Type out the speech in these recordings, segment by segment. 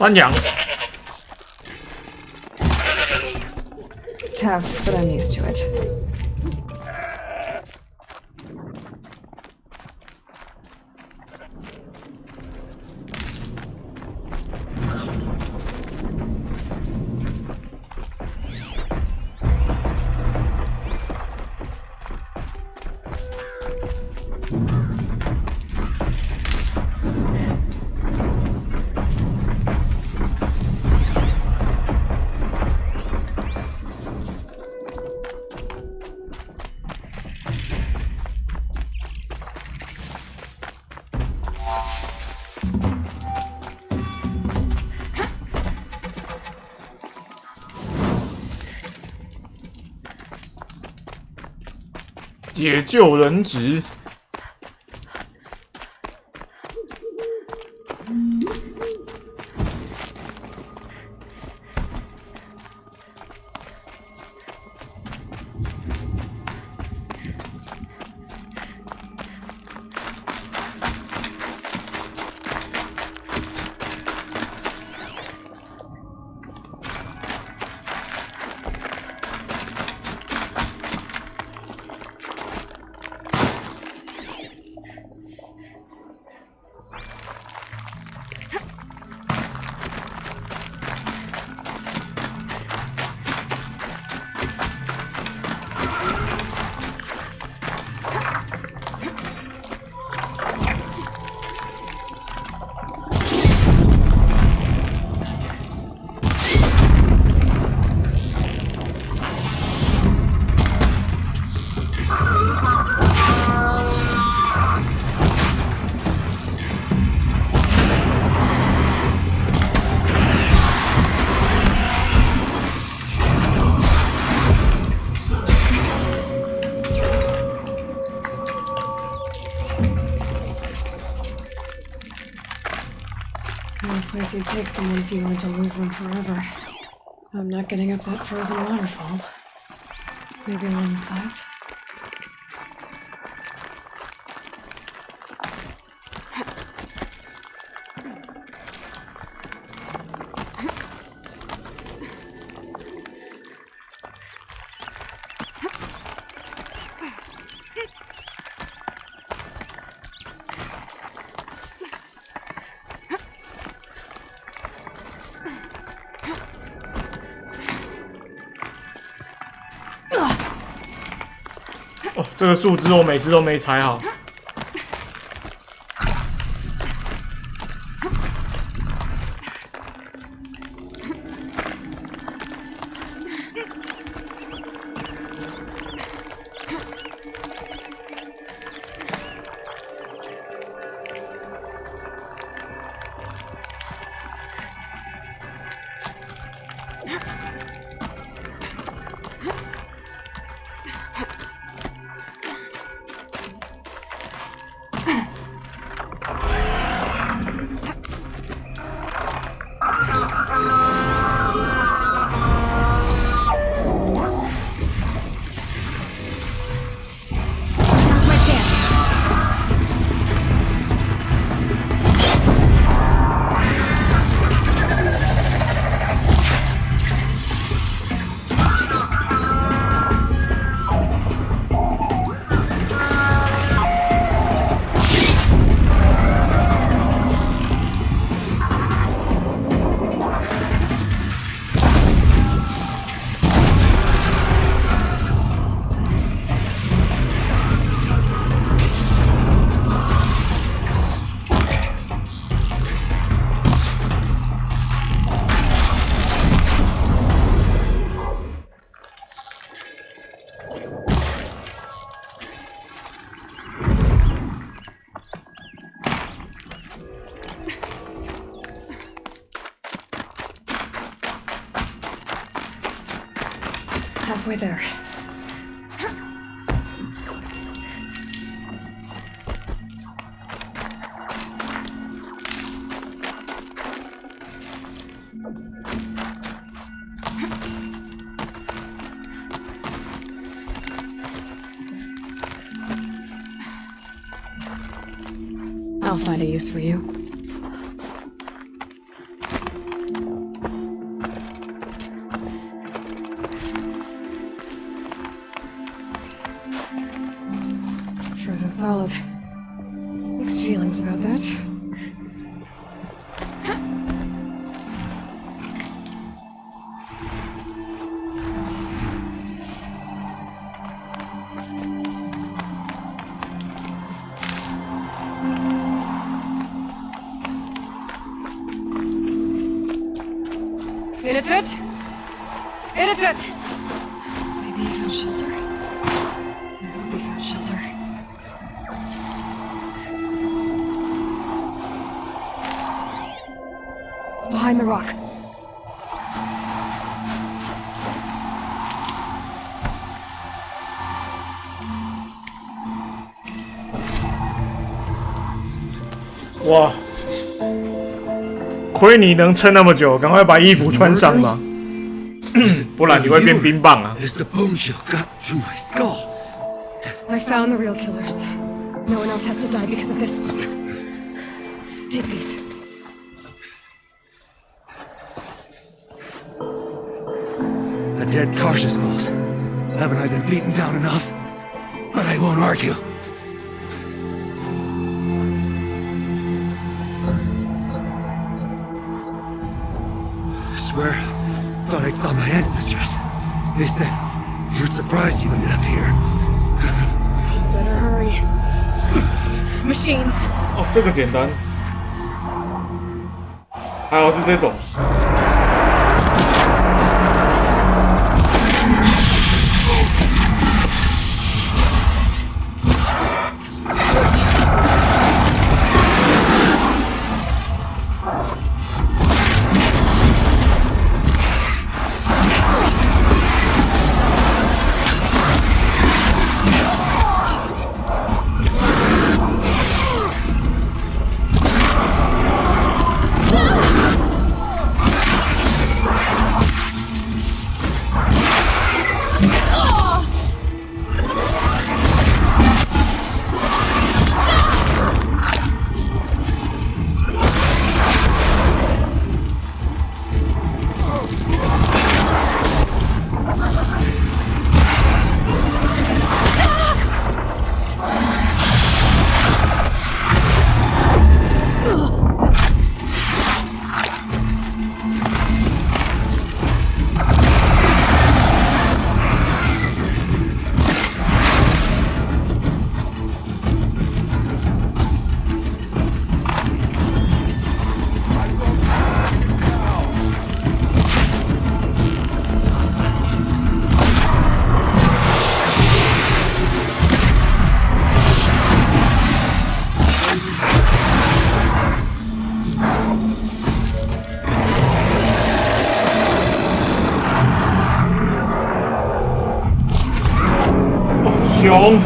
山羊。Tough, but I'm used to it.解救人质。Place you'd take someone if you wanted to lose them forever. I'm not getting up that frozen waterfall. Maybe along the sides?哦，这个树枝我每次都没踩好。Halfway there. I'll find a use for you. frozen solid. Mixed feelings about that. Innocent? Innocent! Maybe he found shelter. I hope he found shelter. Behind the rock.哇！亏你能撑那么久，赶快把衣服穿上吧，不然你会变冰棒啊！ As the bone chill got through my skull. I found the real killers. No one else has to die because of this. Take these. A dead cautious skulls. Haven't I been beaten down enough? But I won't argue. I swear, thought I saw my ancestors. They said, you're surprised you ended up here. Better hurry. Machines. 哦，这个简单，还好是这种。熊。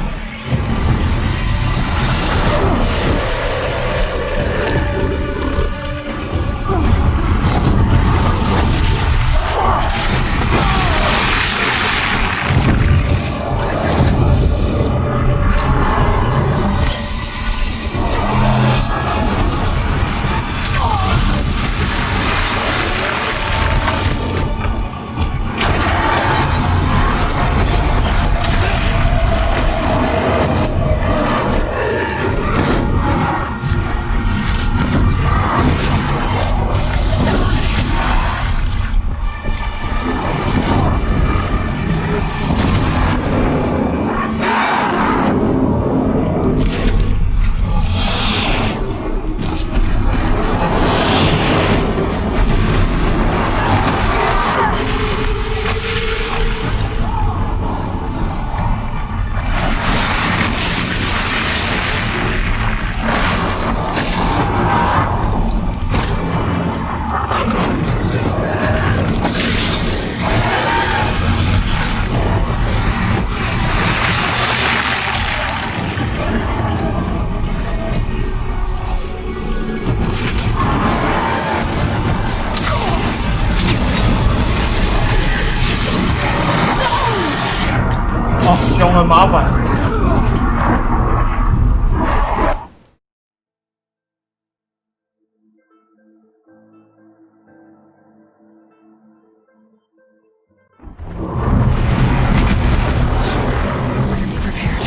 熊很麻烦。Be prepared.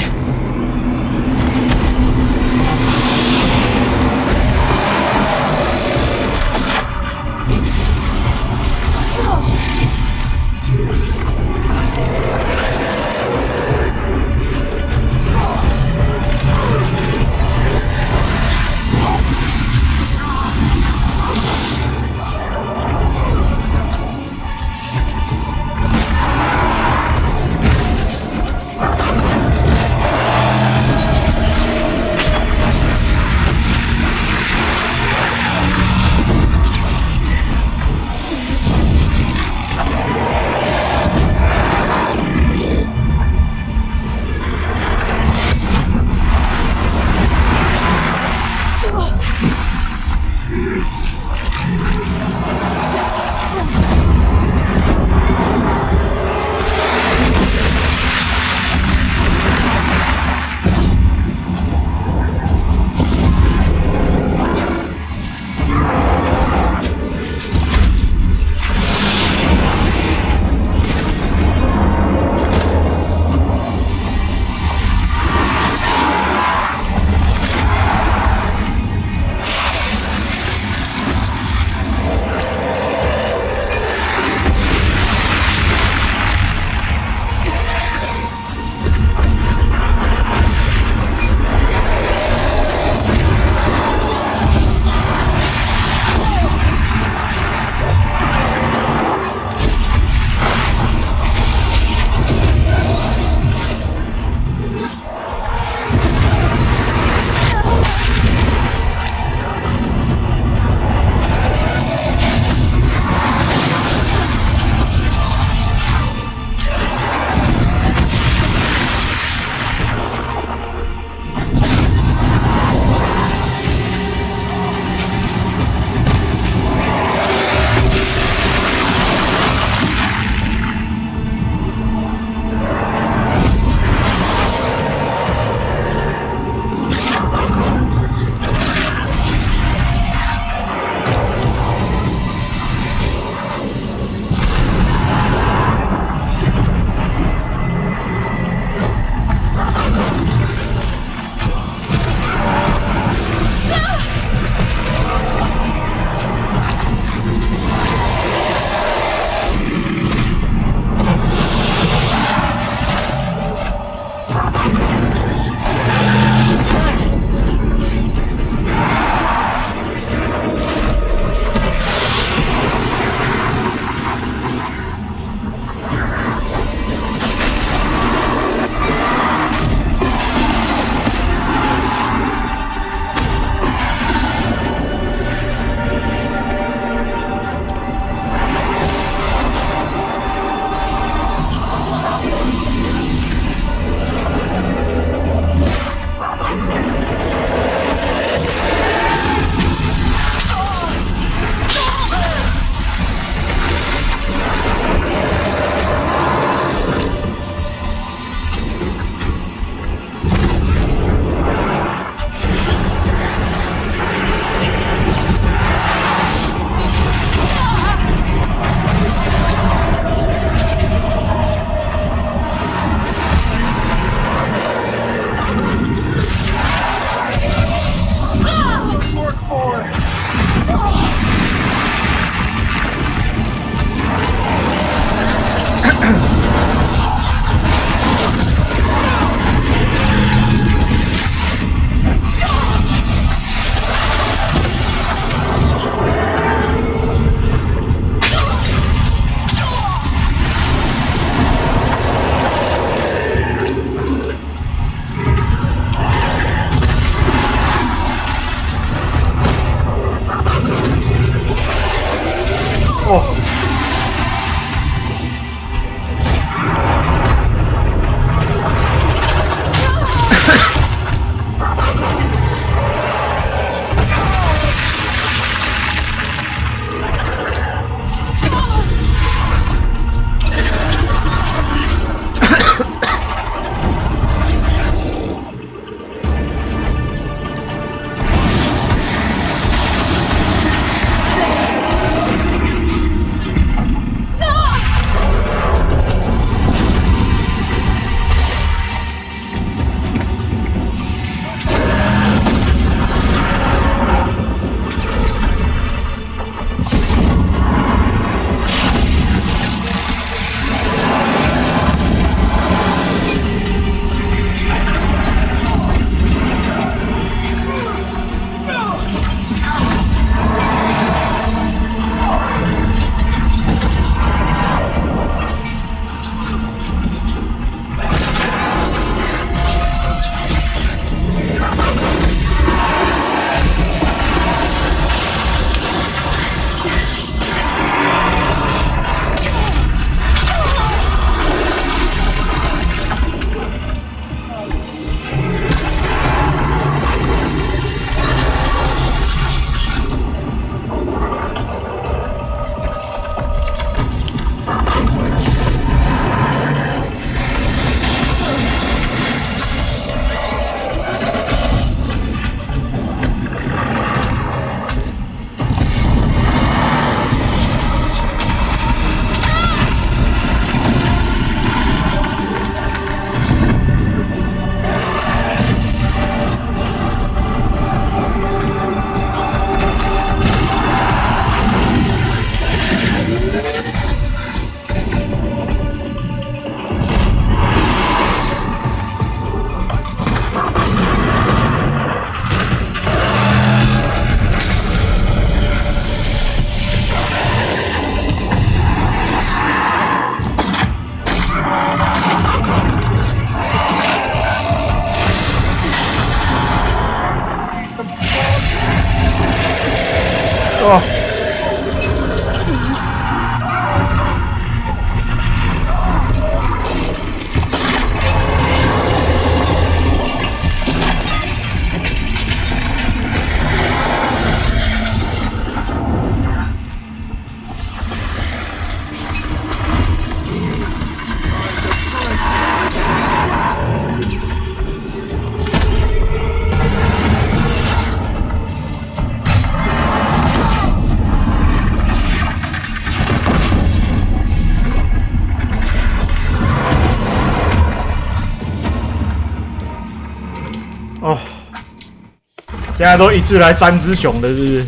现在都一次来3只熊的，是不是？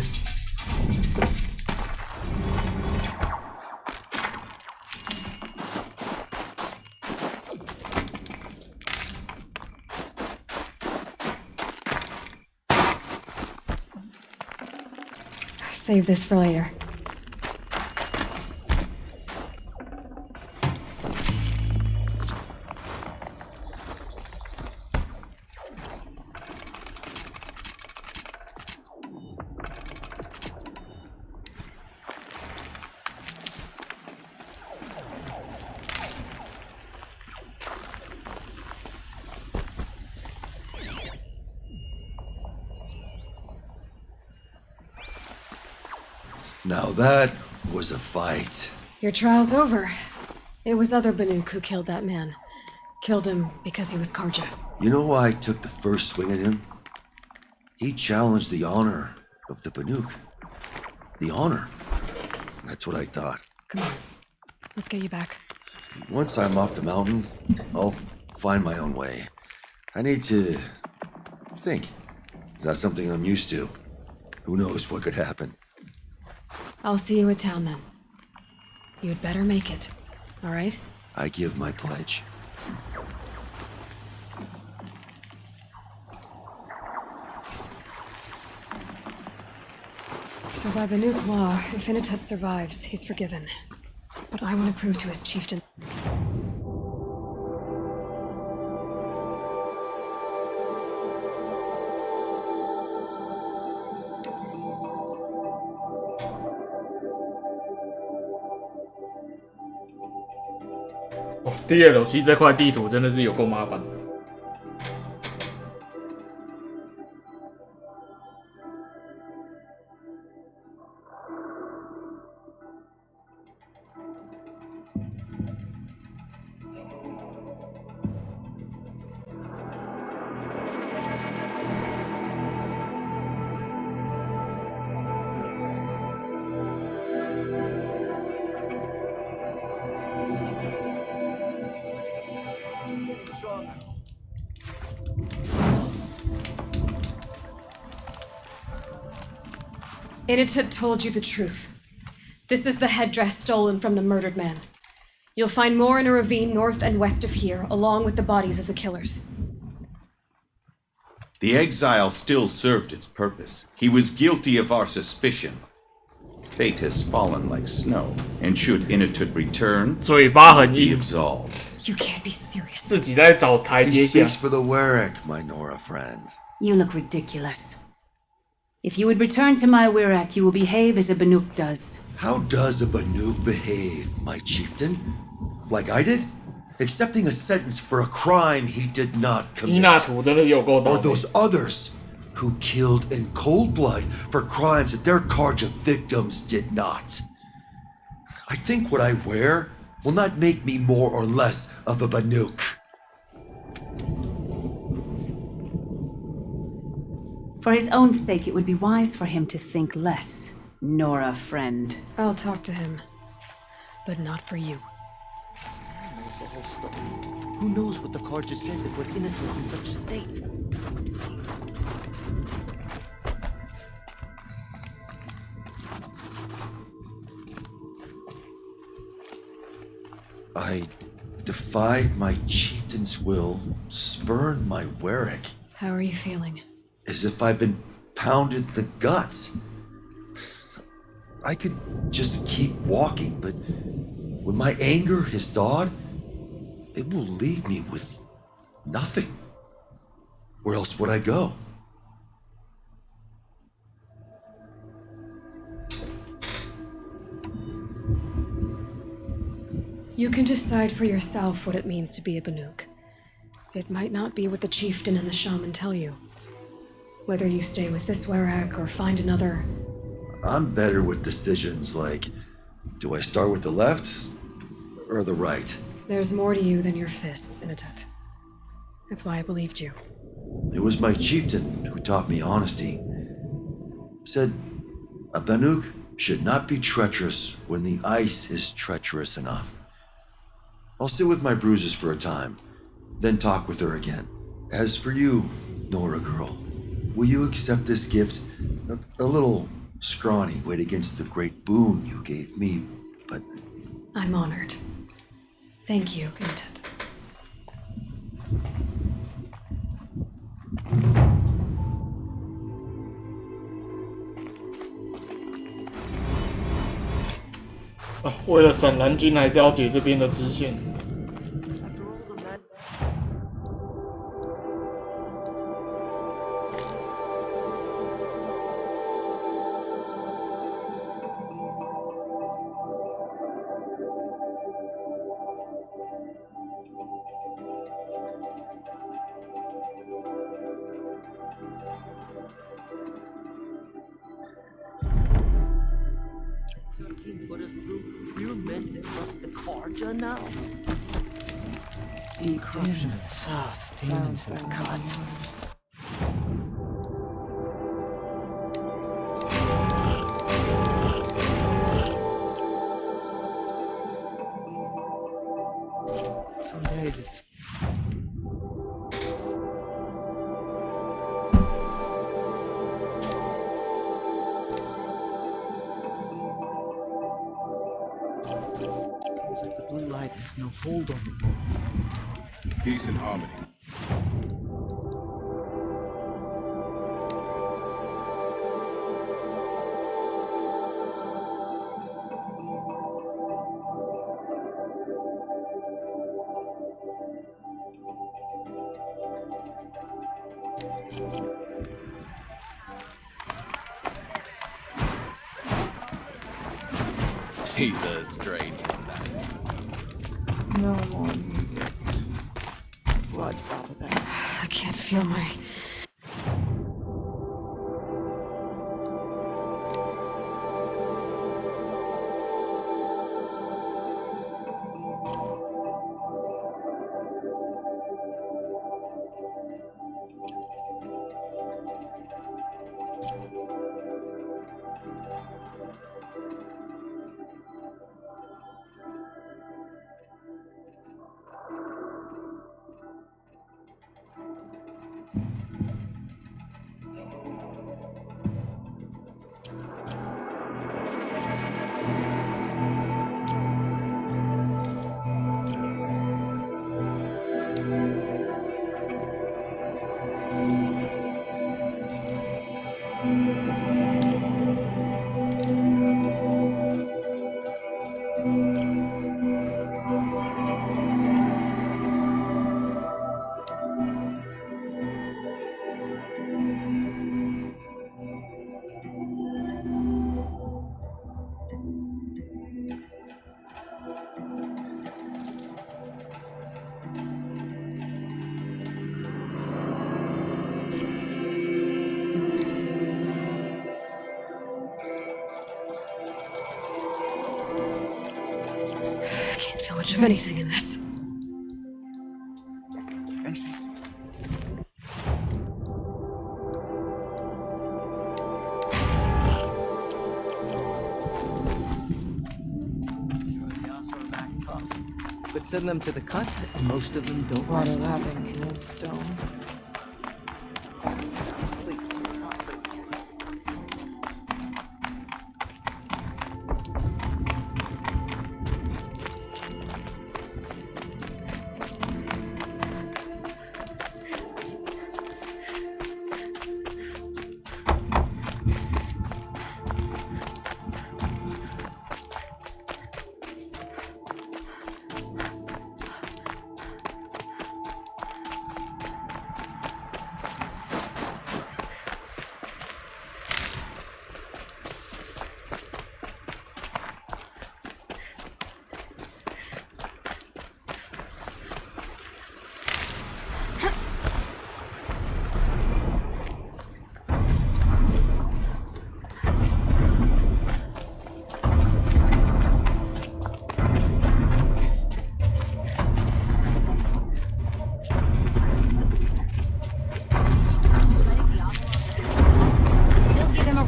Save this for later. Now that was a fight. Your trial's over. It was other Banuk who killed that man. Killed him because he was Karja. You know why I took the first swing at him? He challenged the honor of the Banuk. The honor. That's what I thought. Come on. Let's get you back. Once I'm off the mountain, I'll find my own way. I need to think. It's not something I'm used to. Who knows what could happen? I'll see you at town then. You'd better make it. All right? I give my pledge. So by Banuk law, if Inatut survives, he's forgiven. But I want to prove to his chieftain...哦，DLC 这块地图真的是有够麻烦。Inatut told you the truth. This is the headdress stolen from the murdered man. You'll find more in a ravine north and west of here, along with the bodies of the killers. The exile still served its purpose. He was guilty of our suspicion. Fate has fallen like snow, and should Inatut return, 嘴巴很 be 硬， absolved. You can't be serious. 自己在找台 He 阶下 speaks。for the Warwick, my Nora friend. You look ridiculous. If you would return to my Wirak, you will behave as a Banuk does. How does a Banuk behave, my chieftain? Like I did? Accepting a sentence for a crime he did not 伊纳 commit. 图真的是有够 Or 倒霉。 those others who killed in cold blood for crimes that their Karja victims did not. I think what I wear will not make me more or less of a Banuk. For his own sake, it would be wise for him to think less, Nora friend. I'll talk to him. But not for you. Who knows what the Karja said that put Inatut in such a state? I defied my chieftain's will, spurned my Warwick, How are you feeling? as if I've been pounded in the guts. I could just keep walking, but when my anger is thawed, it will leave me with nothing. Where else would I go? You can decide for yourself what it means to be a Banuk. It might not be what the chieftain and the shaman tell you. Whether you stay with this Warak or find another, I'm better with decisions like, do I start with the left or the right? there's more to you than your fists, Inatut. That's why I believed you. It was my chieftain who taught me honesty. Said, a Banuk should not be treacherous when the ice is treacherous enough. I'll sit with my bruises for a time, then talk with her again. As for you, Nora girl, will you accept this gift? A little scrawny weighed against the great boon you gave me, but... I'm honored. Thank you, Intet.为了省蓝金，还是要解这边的支线。Put us through. We're meant to trust the Karja now. Corruption in the south, demons in the cuts. Some days it's... Seems like the blue light has no hold on me. Peace and harmony. He's a strange one. No more music. Blood's out of that. I can't feel my... much of anything in this. But send them to the cut, and most of them don't Lot last. of having killed stone. Sound asleep.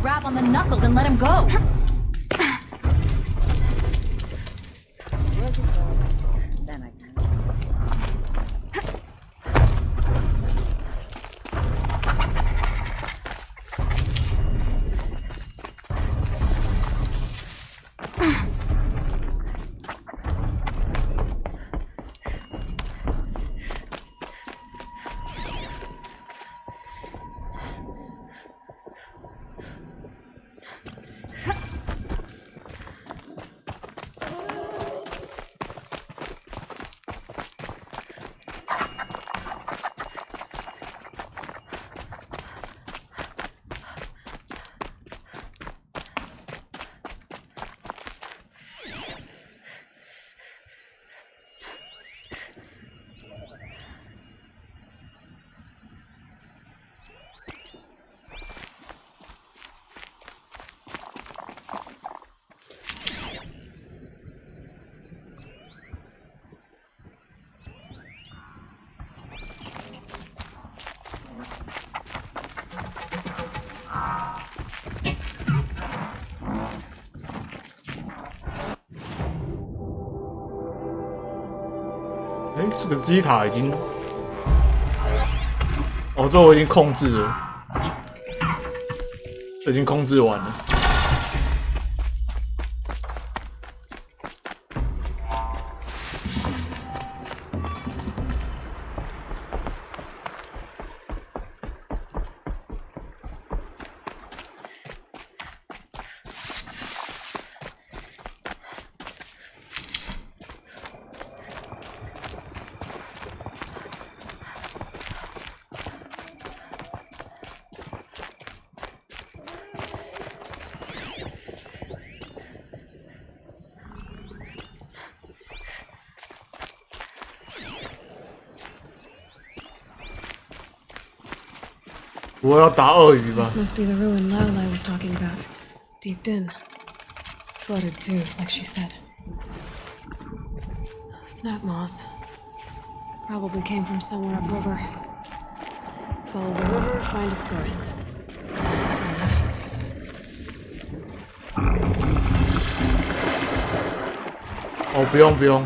Rap on the knuckles and let him go. 这个基塔已经，哦，这我已经控制了，已经控制完了。我要打鳄鱼吧。 This must be the ruin Laolai was talking about. Deep in. Flooded too, like she said. Snap moss. Probably came from somewhere upriver. Follow the river, find its source. Sounds simple enough. 哦，不用不用。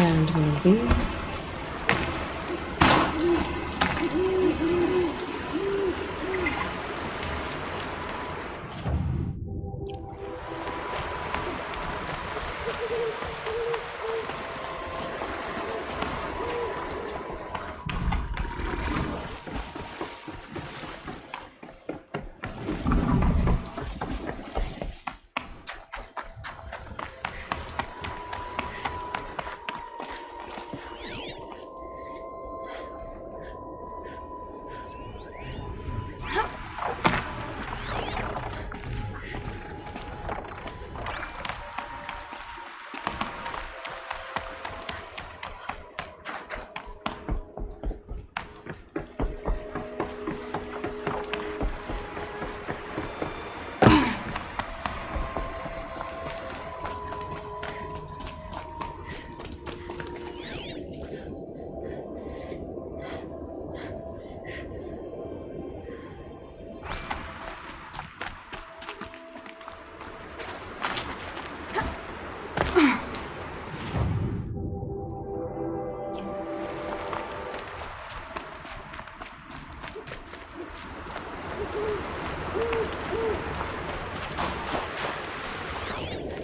And one of these.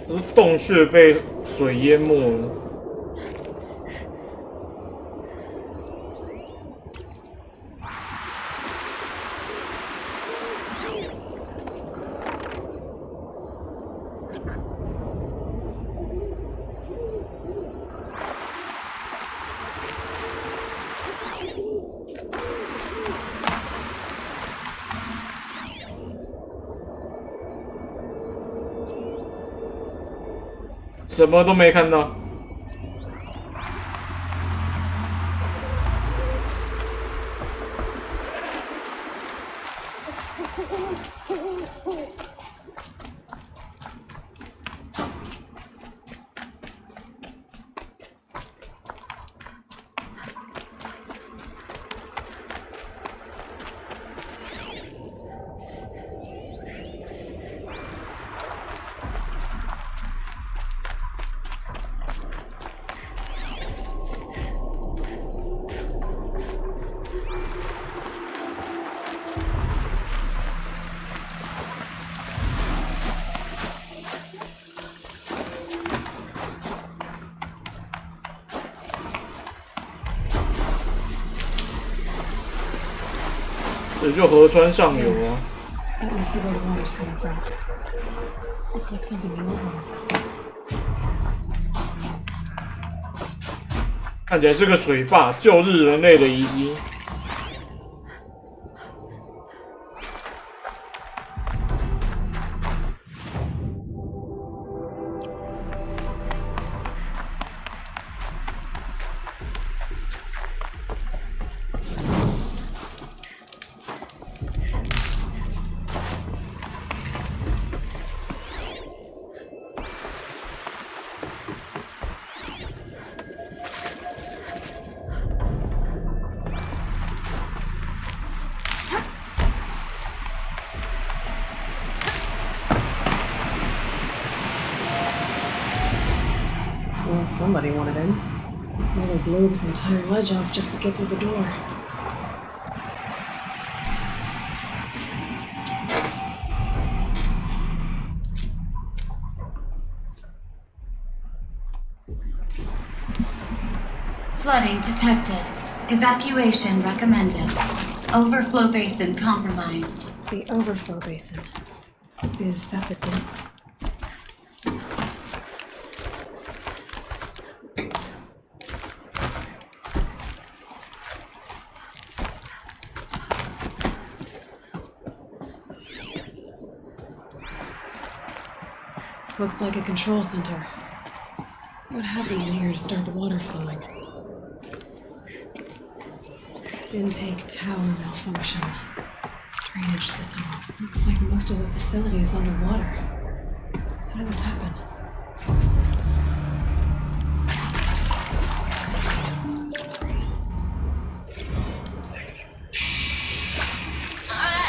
这洞穴被水淹没了。什么都没看到。这就河川上游啊。 That must be where the water's coming from. Looks like something the old ones built. 看起来是个水坝，旧日人类的遗迹。Well, somebody wanted in. Nearly blew this entire ledge off just to get through the door. Flooding detected. Evacuation recommended. Overflow basin compromised. The overflow basin. Is that the dam? Looks like a control center. What happened in here to start the water flowing? Intake tower malfunction. Drainage system. Looks like most of the facility is underwater. How did this happen?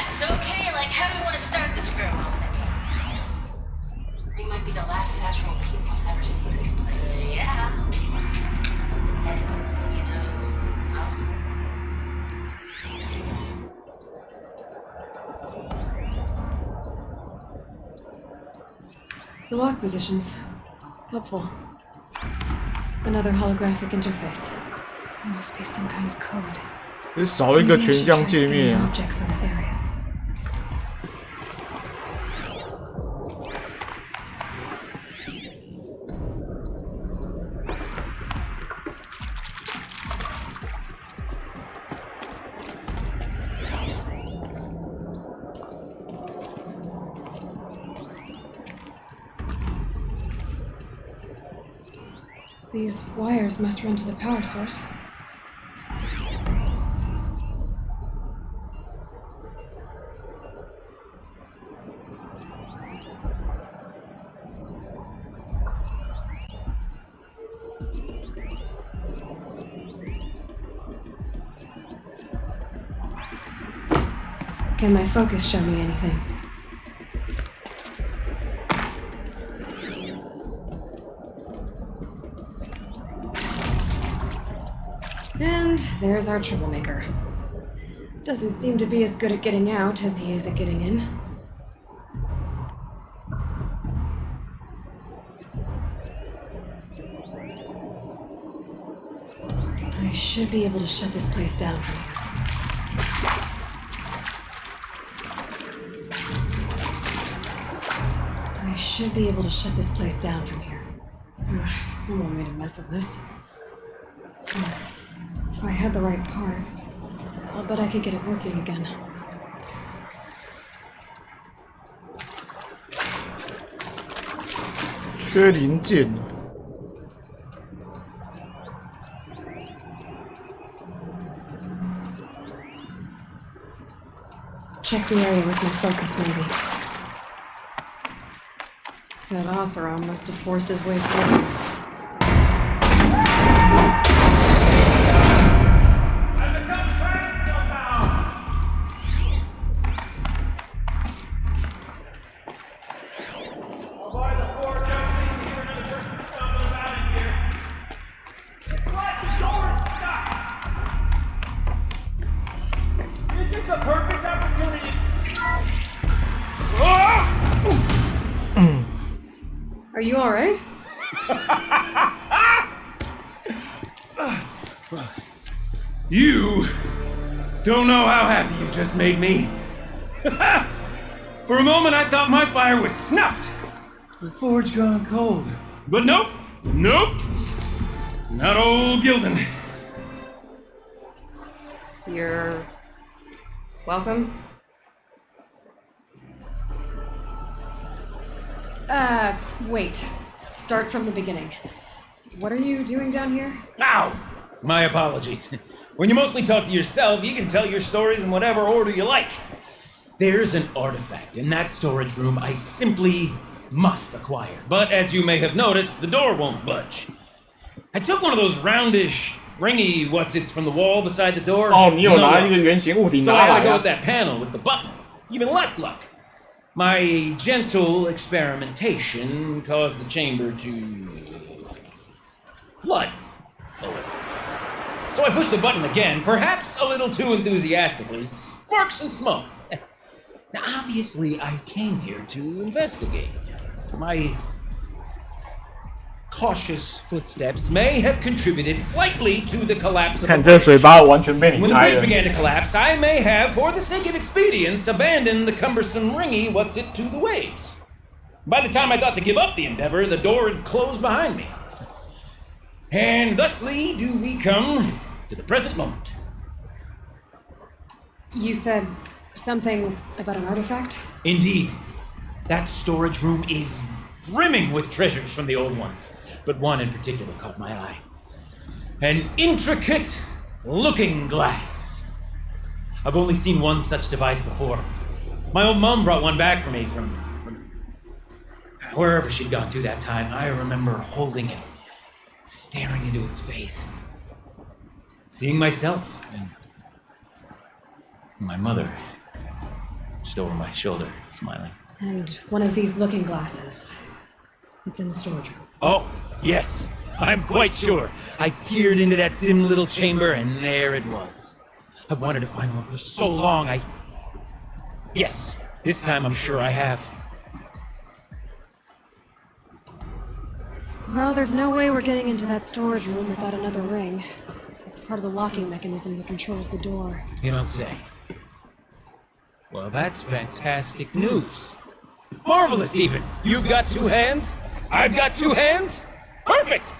It's okay. Like, how do you want to start this girl? We might be the last natural people to ever see this place. Yeah. Heads, you know, so. The lock positions. Helpful. Another holographic interface. Must be some kind of code. 这少了一个全向界面啊。 Objects in this area. These wires must run to the power source. Can my focus show me anything? And there's our troublemaker. Doesn't seem to be as good at getting out as he is at getting in. I should be able to shut this place down from here. I should be able to shut this place down from here. Someone made a mess of this. If I had the right parts, I'll bet I could get it working again. Check the area with my focus, maybe. That Oseram must have forced his way through. Are you alright? You Don't know how happy you just made me. For a moment, I thought my fire was snuffed. The forge gone cold. But nope. Nope. Not old Gildan. You're welcome. Wait. Start from the beginning. What are you doing down here? Ow! My apologies. When you mostly talk to yourself, you can tell your stories in whatever order you like. There's an artifact in that storage room I simply must acquire. But as you may have noticed, the door won't budge. I took one of those roundish, ringy what's-its from the wall beside the door. 哦，你有拿一个圆形物体 So 拿 I had 来 to go 啊 with that panel with the button. Even less luck. My gentle experimentation caused the chamber to flood. So I pushed the button again, perhaps a little too enthusiastically. Sparks and smoke. Now, obviously, I came here to investigate. My cautious footsteps may have contributed slightly to the collapse of 看 the 这 bridge. 嘴巴完全被你 When the 猜 bridge 了。 began to collapse, I may have, for the sake of expedience, abandoned the cumbersome ringy what's-it to the waves. By the time I thought to give up the endeavor, the door had closed behind me. And thusly do we come to the present moment. You said something about an artifact? Indeed, that storage room is brimming with treasures from the old ones, but one in particular caught my eye. An intricate looking glass. I've only seen one such device before. My old mom brought one back for me from wherever she'd gone to that time. I remember holding it, staring into its face, seeing myself and my mother just over my shoulder, smiling. And one of these looking glasses. It's in the storage room. Oh, yes, I'm quite sure. I peered into that dim little chamber, and there it was. I've wanted to find one for so long, Yes, this time I'm sure I have. Well, there's no way we're getting into that storage room without another ring. It's part of the locking mechanism that controls the door. You don't say. Well, that's fantastic news. Marvelous, even. You've got two hands? I've got two hands? Perfect!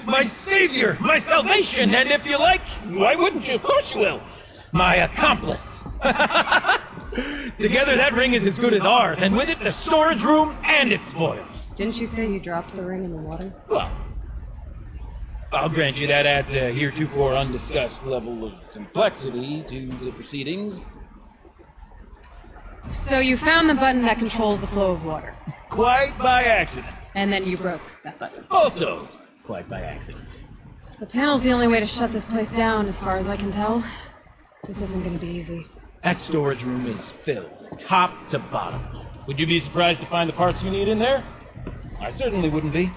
My savior, my salvation, and if you like, why wouldn't you? Of course you will. My accomplice. Together, that ring is as good as ours, and with it, the storage room and its spoils. Didn't you say you dropped the ring in the water? Well, I'll grant you that adds a heretofore undiscussed level of complexity to the proceedings. So you found the button that controls the flow of water. Quite by accident. And then you broke that button. Also, quite by accident. The panel's the only way to shut this place down, as far as I can tell. This isn't gonna be easy. That storage room is filled, top to bottom. Would you be surprised to find the parts you need in there? I certainly wouldn't be.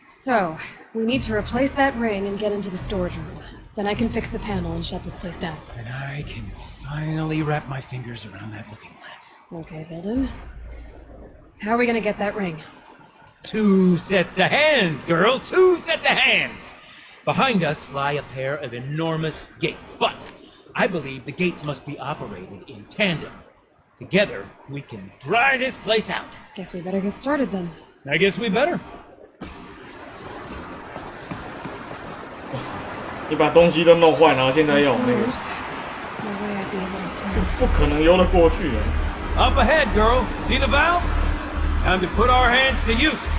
So, we need to replace that ring and get into the storage room. Then I can fix the panel and shut this place down. And I can finally wrap my fingers around that looking glass. Okay, Vilden. How are we gonna get that ring? 2 sets of hands, girl! 2 sets of hands! Behind us lie a pair of enormous gates, but I believe the gates must be operated in tandem. Together, we can dry this place out. Guess we better get started then. I guess we better. 你把东西都弄坏，然后现在用那个， No way I'd be able to swim. 不可能游得过去的。 Up ahead, girl. See the valve? Time to put our hands to use.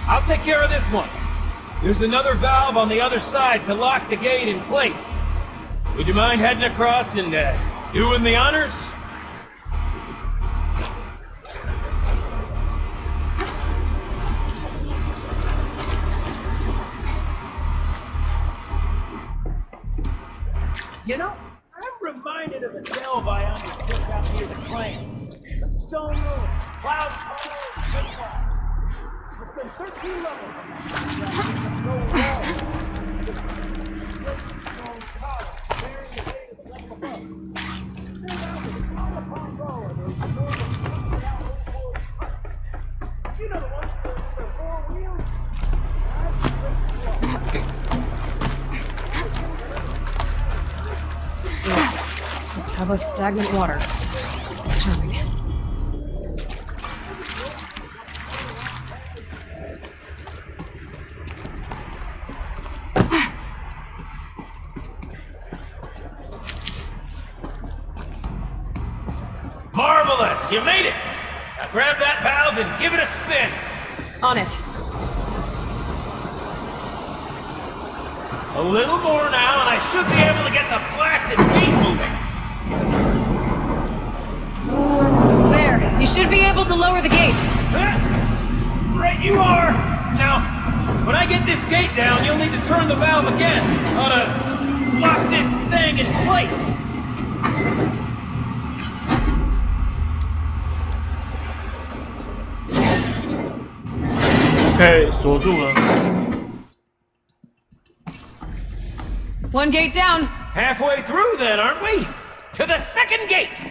I'll take care of this one. There's another valve on the other side to lock the gate in place. Would you mind heading across and doing the honors? You know, I'm reminded of a delve I undertook out near the claim. A stone room, cloud tunnel, it's been 13 levels. No wall. Just stone tower, clearing the way to the level above. Still out with a row upon row of those enormous out old huts. You know the ones with the 4 wheels? That's tub of stagnant water. Charming. Marvelous! You made it! Now grab that valve and give it a spin! On it. A little more now, and I should be able to get the blasted gate moving! There. You should be able to lower the gate. Right you are! Now, when I get this gate down, you'll need to turn the valve again. Ought to lock this thing in place. OK， 锁住了。 One gate down. Halfway through then, aren't we? To the second gate!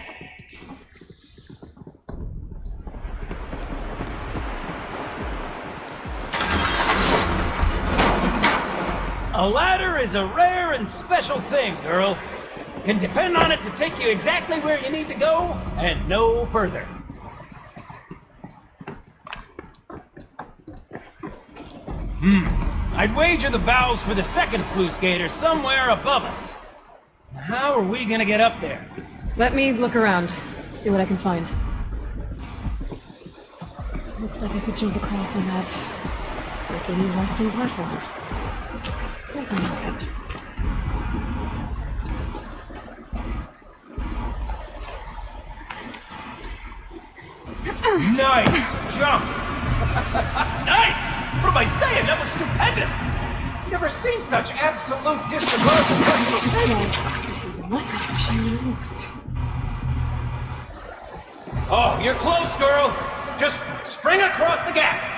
A ladder is a rare and special thing, girl. Can depend on it to take you exactly where you need to go, and no further. I'd wager the valves for the second sluice gate are somewhere above us. How are we gonna get up there? Let me look around. See what I can find. Looks like I could jump across on that rickety rusting platform. Nothing like it. Nice jump! Nice! What am I saying? That was stupendous! Never seen such absolute disregard for personal safety! It's even less refreshing than it looks. Oh, you're close, girl! Just spring across the gap!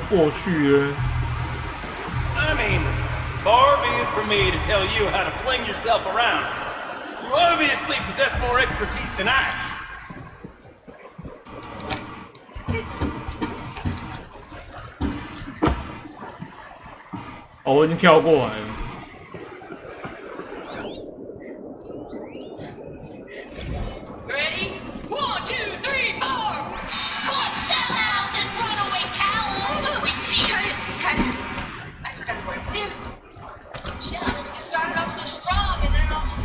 过去呢？ I mean, far be it from me to tell you how to fling yourself around. You obviously possess more expertise than I.哦，我已经跳过来了。 Ready? 1, 2, 3, 4! Caught sellouts and runaway cowards! We see you! Cut it! I forgot the words too. Shells, we started off so strong and then all just...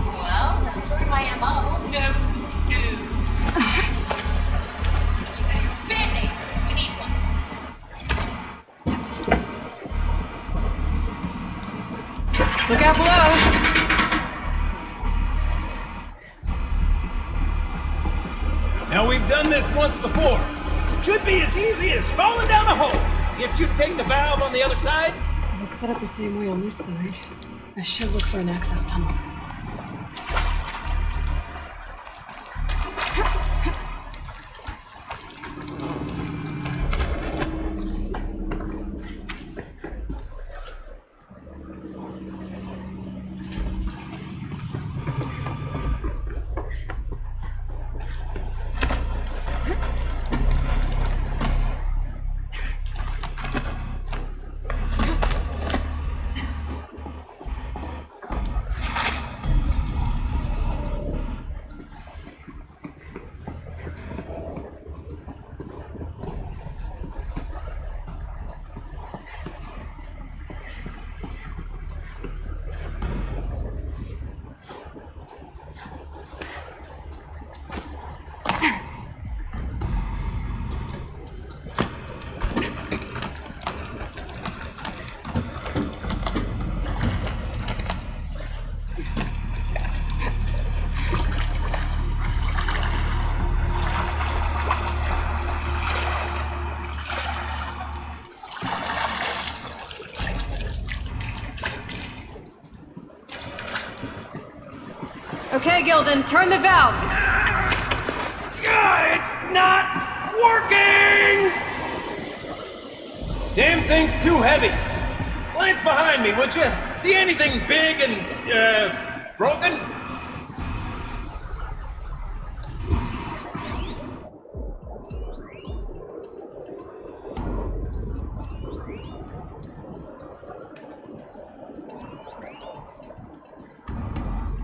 Well, that's sort of my MO. No. Band-aid! We need one. Look out below! Now, we've done this once before. Should be as easy as falling down a hole. If you take the valve on the other side. If it's set up the same way on this side, I should look for an access tunnel. Okay, Gildan, turn the valve! God, it's not working! Damn thing's too heavy. Glance behind me, would you? See anything big and, broken?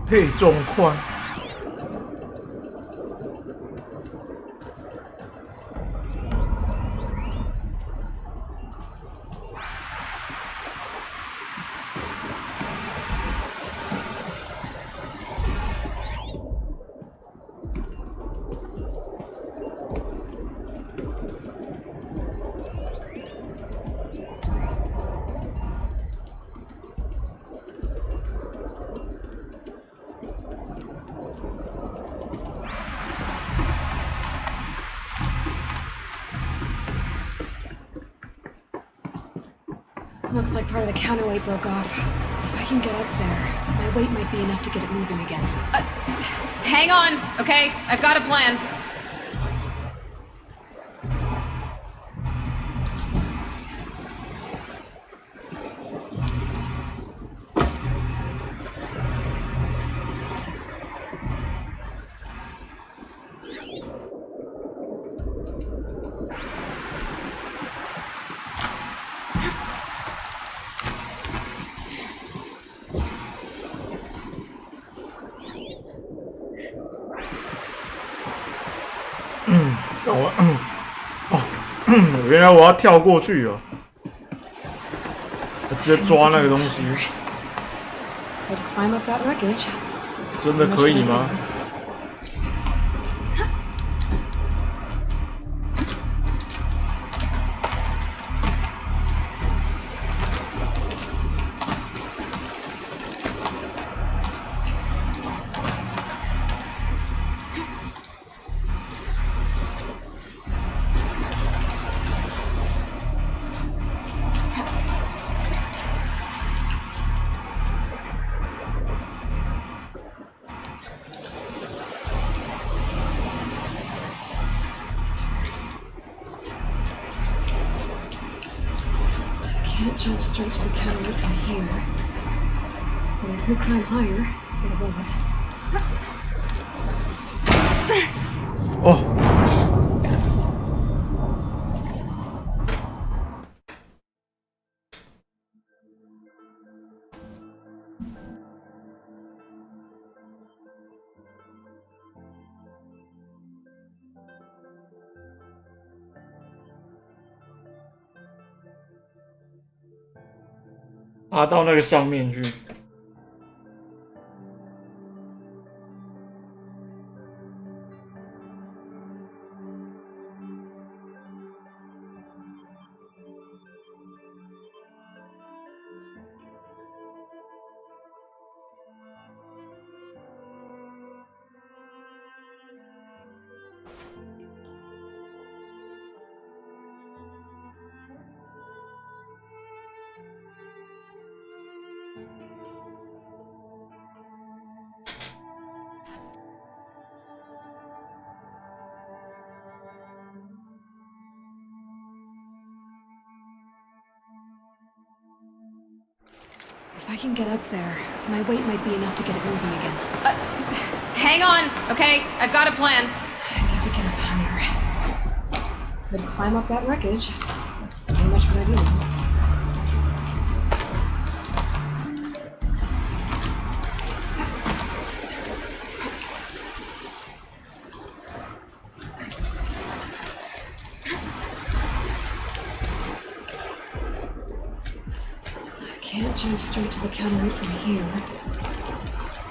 配重宽。Looks like part of the counterweight broke off. If I can get up there, my weight might be enough to get it moving again. Hang on, okay? I've got a plan.原来我要跳过去哦，直接抓那个东西， I'd climb up that wreckage. 真的可以吗？Can't jump straight to the counterweight from here. But I could climb higher with a bullet. 哦，爬到那个上面去。If I can get up there, my weight might be enough to get it moving again. Hang on, okay? I've got a plan. I need to get up higher. Could climb up that wreckage. That's pretty much what I do. Can't jump straight to the counterweight from here.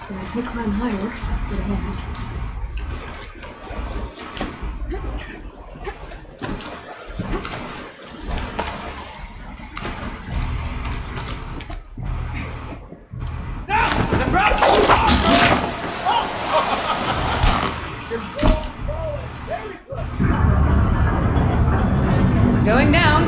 But I could climb higher with a bullet. Going down.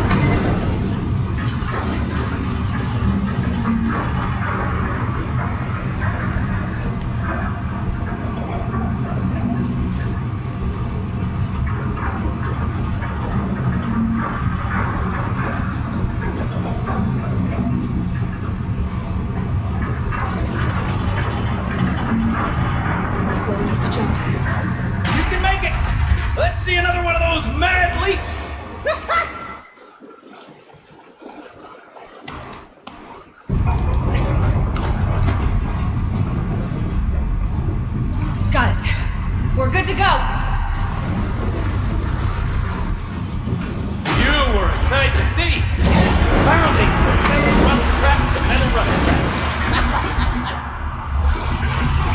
see. Bounding from metal rust trap to metal rust trap.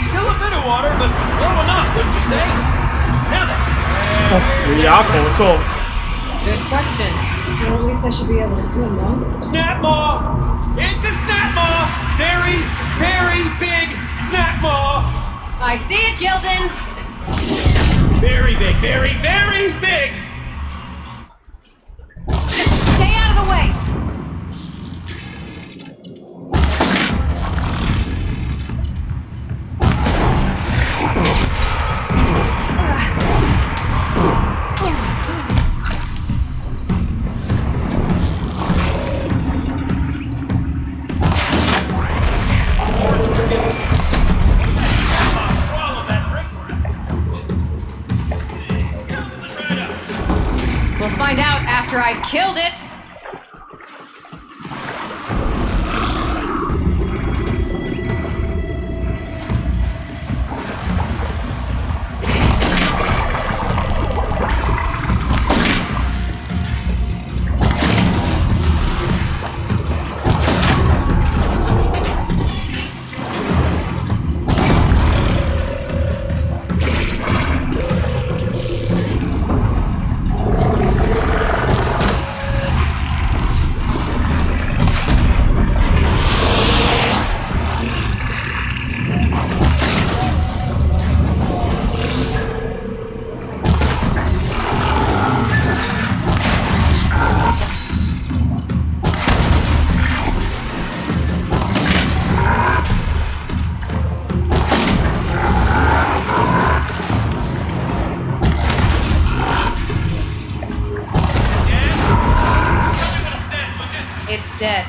Still a bit of water, but low enough, wouldn't you say? Now then. 有牙口兽， Good question. Well, at least I should be able to swim, though. Snap maw! It's a snap maw! Very, very big snap maw! I see it, Gildan! Very big, very, very big! Just stay out of the way! We'll find out after I've killed it! It's dead.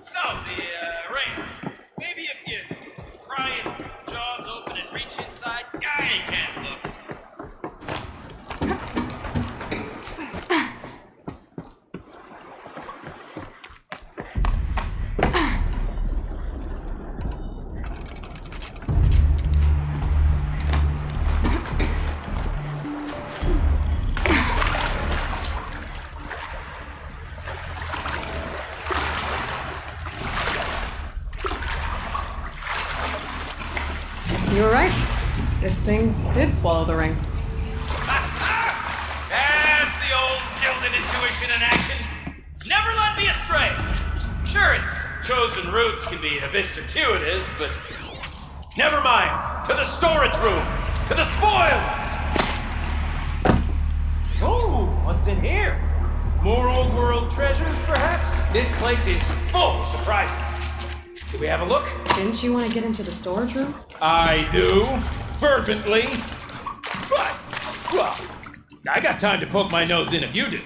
So, the ring. Maybe if you pry its jaws open and reach inside, guy can't look. You were right. This thing did swallow the ring. That's the old Gildan intuition in action. It's never led me astray. Sure, its chosen routes can be a bit circuitous, but never mind. To the storage room. To the spoils. Oh, what's in here? More old world treasures, perhaps? This place is full of surprises. Do we have a look? Didn't you want to get into the storage room? I do, fervently. But, well, I got time to poke my nose in if you do.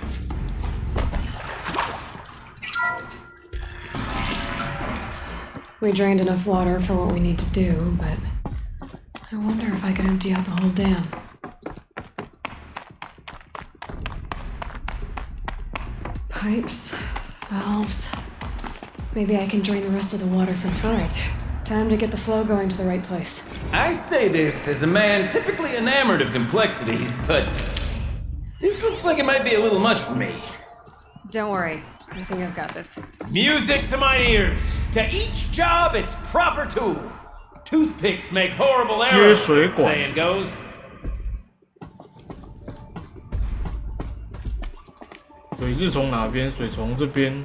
We drained enough water for what we need to do, but I wonder if I can empty out the whole dam. Pipes, valves. Maybe I can drain the rest of the water from. Alright, time to get the flow going to the right place. I say this as a man typically enamored of complexities, but this looks like it might be a little much for me. Don't worry, I think I've got this. Music to my ears. To each job, its proper tool. Toothpicks make horrible errors, as the saying goes.水是从哪边？水从这边。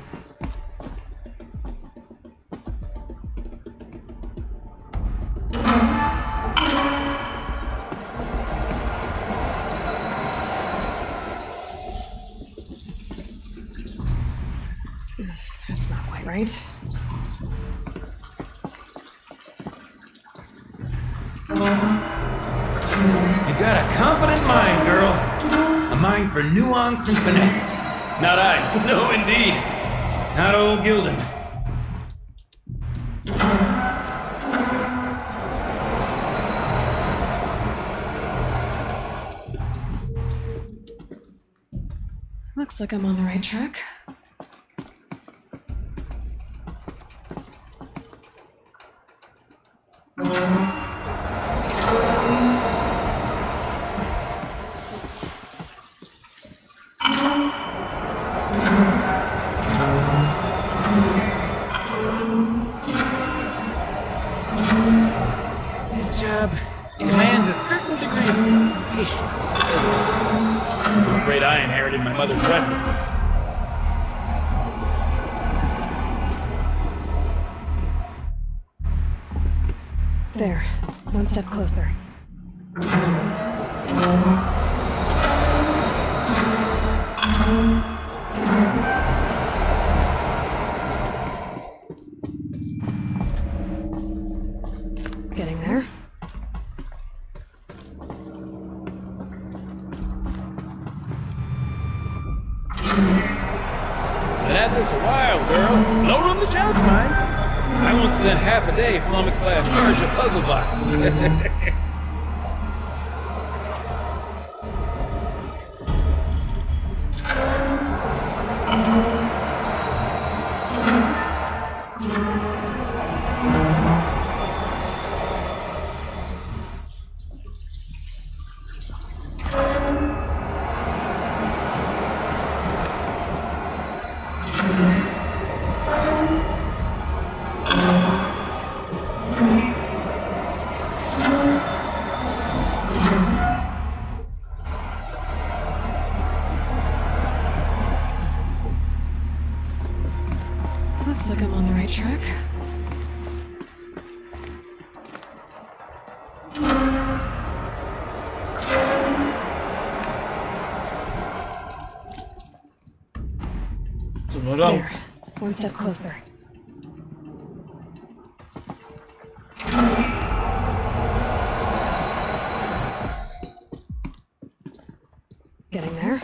That's not quite right. You got a competent mind, girl. A mind for nuance and finesse. Not I. No, indeed. Not old Gildan. Looks like I'm on the right track. I inherited my mother's restlessness. There. One step closer. Getting there. Been at this a while, girl. No room to judge, mind. I once spent half a day flummoxed by a charge of puzzle box. Looks like I'm on the right track. There. One step closer. Getting there.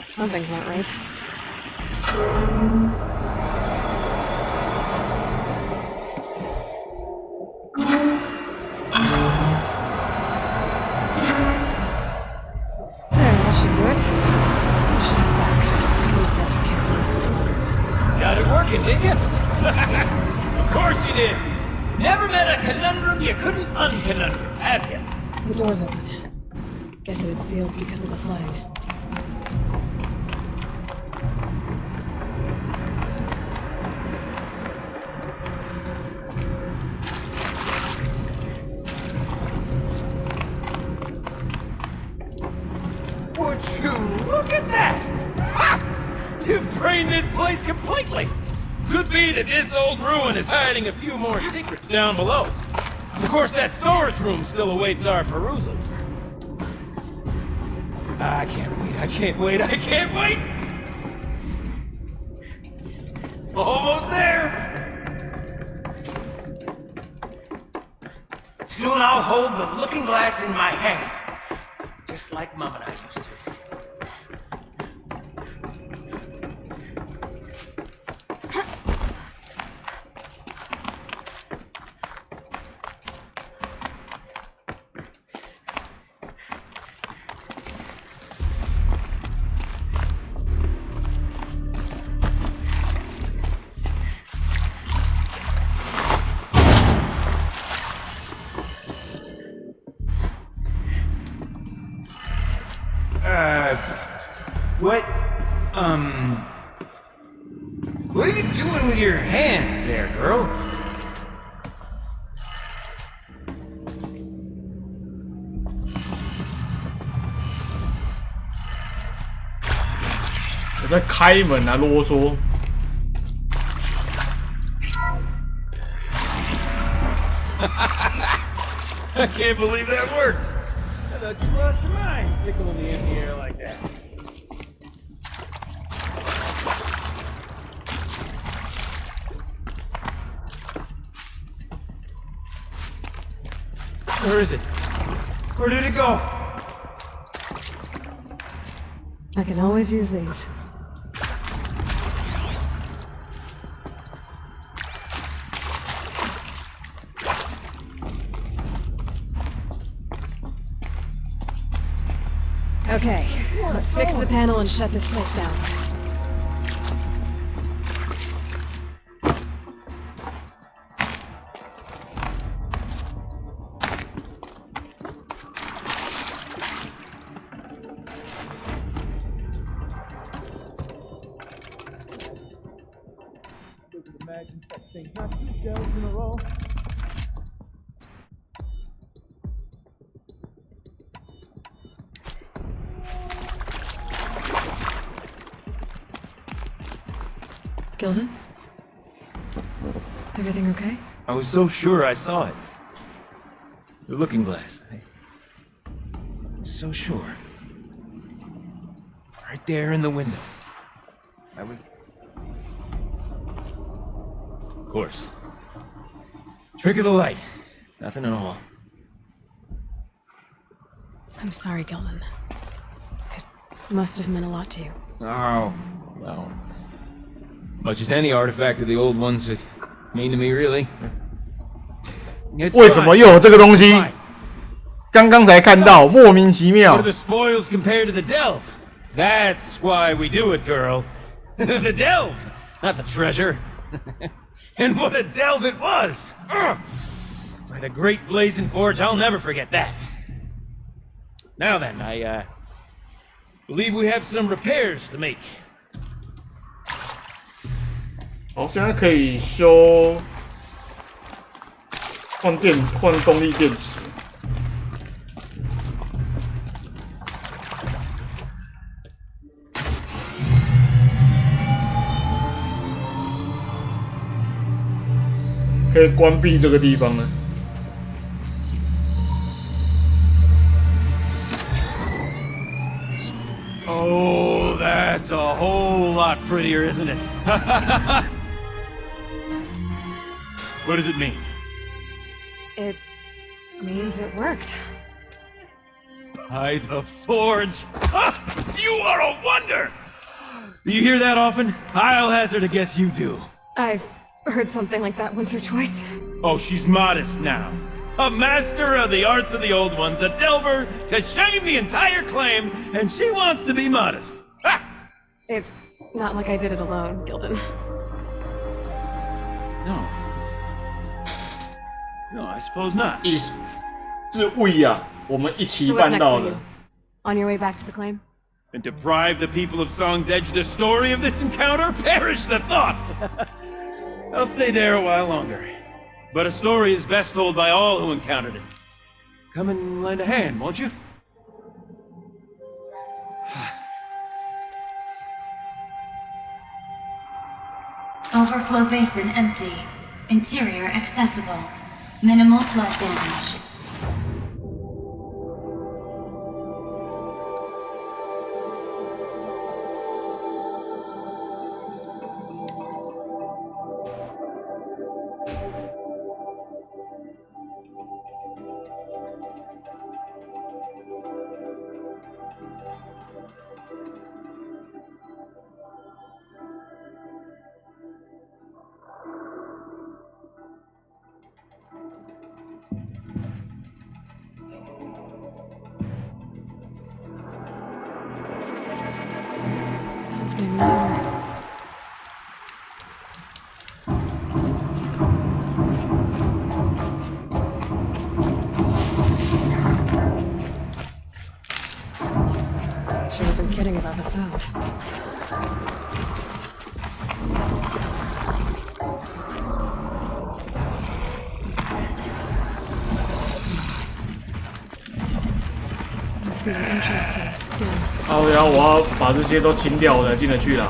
Something's not right. There, that should do it. Push it back. See if that's what Karen wants to do. Got it working, did you? Of course you did. Never met a conundrum you couldn't unconundrum, have you? The door's open. Guess it was sealed because of the flooding. Would you look at that? Ha! You've drained this place completely. Could be that this old ruin is hiding a few more secrets down below. Of course, that storage room still awaits our perusal. I can't wait, I can't wait, I can't wait! Almost there! Soon I'll hold the looking glass in my hand. Just like Mom and I used to. What are you doing with your hands there, girl?我在开门啊，啰嗦。I can't believe that worked. I thought you lost your mind tickling me in the air like that. Where is it? Where did it go? I can always use these. Okay, let's fix the panel and shut this place down. imagine such things, not 2 shells in a row. Gilden? Everything okay? I was so sure I saw it. The looking glass. I was so sure. Right there in the window. I was... Of course. Trick of the light. Nothing at all. I'm sorry, Gilden. It must have meant a lot to you. Oh, well. Much as any artifact of the old ones would mean to me, really. It's 为什么又有这个东西？ 刚刚才看到，莫名其 What 妙 are。the spoils compared to the delve? That's why we do it, girl. The delve, not the treasure. And what a delve it was! Ugh. By the great blazing forge, I'll never forget that. Now then, I believe we have some repairs to make. 好，现在可以修换动力电池。可以关闭这个地方了。Oh, that's a whole lot prettier, isn't it? What does it mean? It means it worked. By the forge! Ah, you are a wonder! Do you hear that often? I'll hazard a guess you do. I've heard something like that once or twice. Oh, she's modest now. A master of the arts of the old ones, a delver to shame the entire claim, and she wants to be modest. Ha! It's not like I did it alone, Gilden. No, I suppose not. 是 we 啊，我们一起 So what's 办 next 到 for 的 you?。On your way back to the claim? And deprive the people of Song's Edge the story of this encounter? Perish the thought! I'll stay there a while longer. But a story is best told by all who encountered it. Come and lend a hand, won't you? Overflow basin empty. Interior accessible. Minimal flood damage. Sounds familiar. She wasn't kidding about the sound. Must be the entrance to this den. 好，然后我要把这些都清掉，我才进得去啦。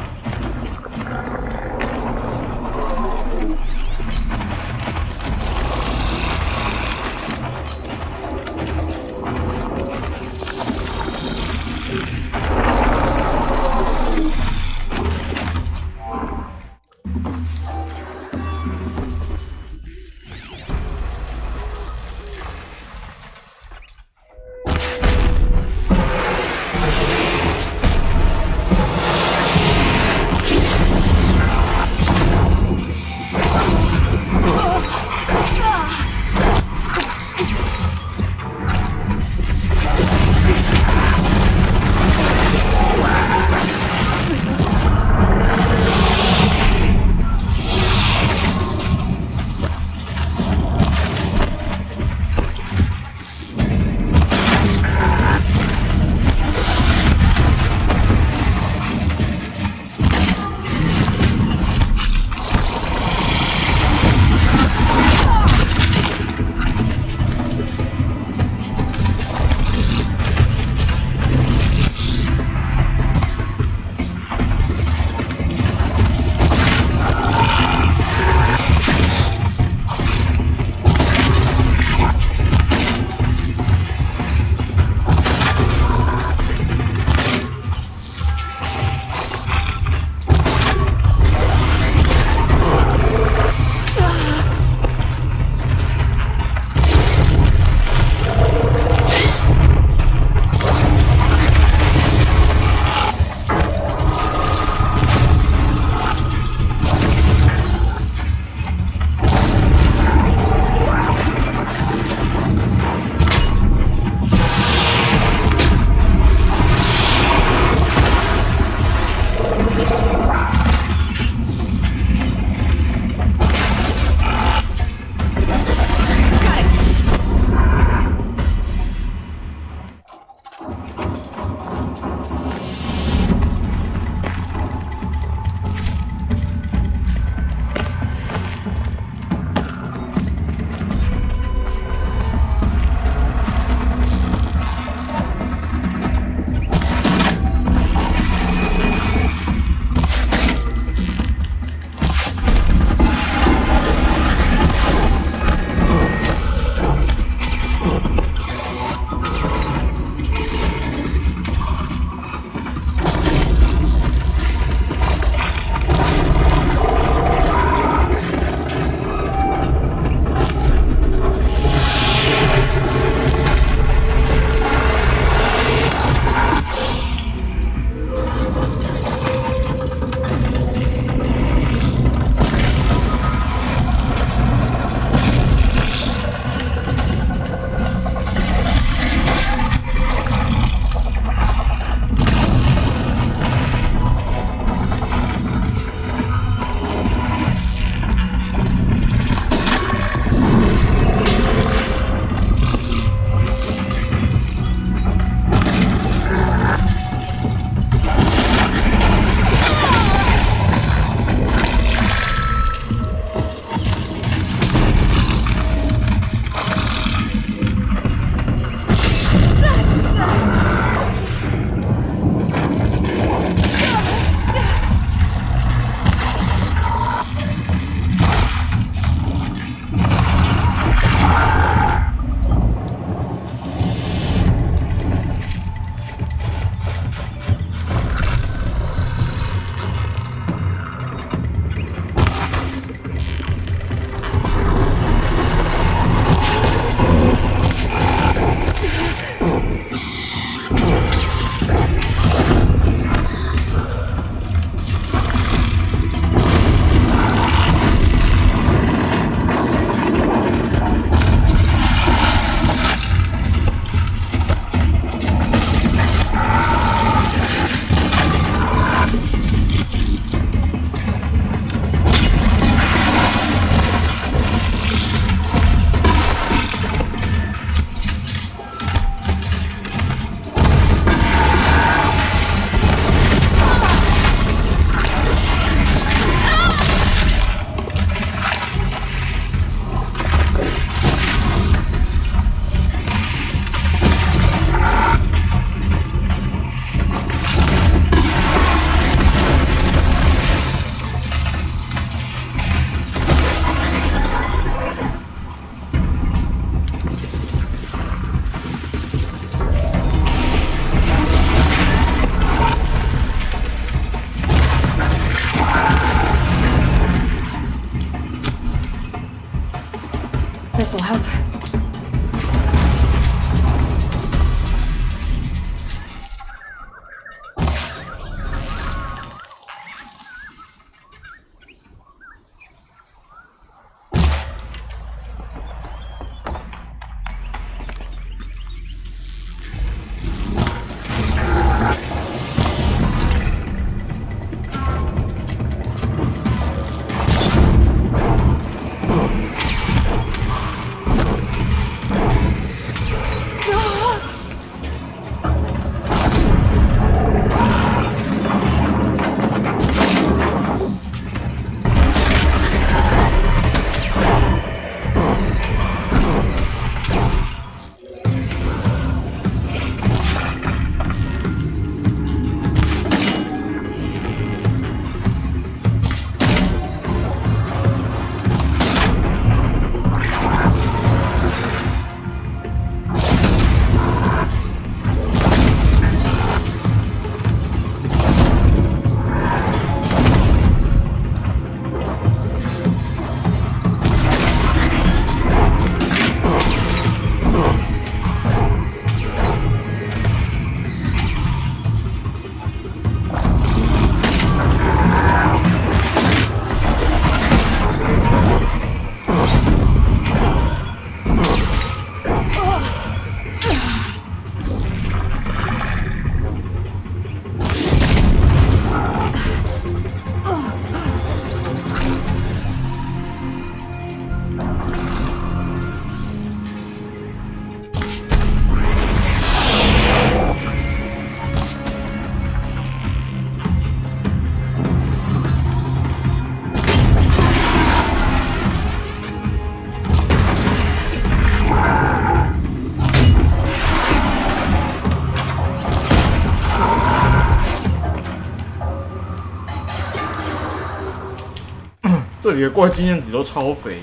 这里的怪经验值都超肥。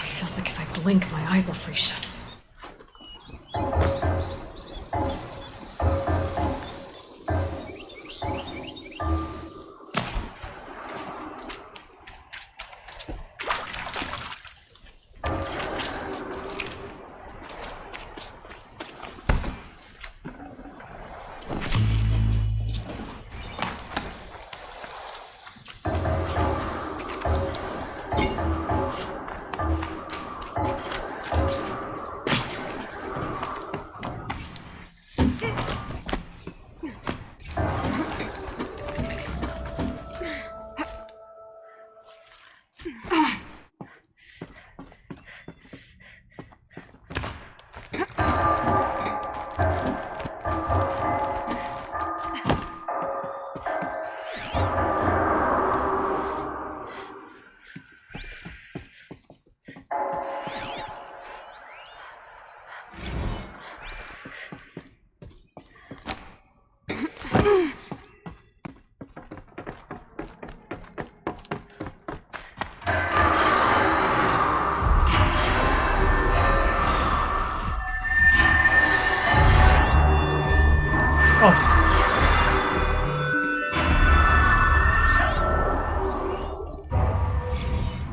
Feels like if I blink, my eyes will freeze shut.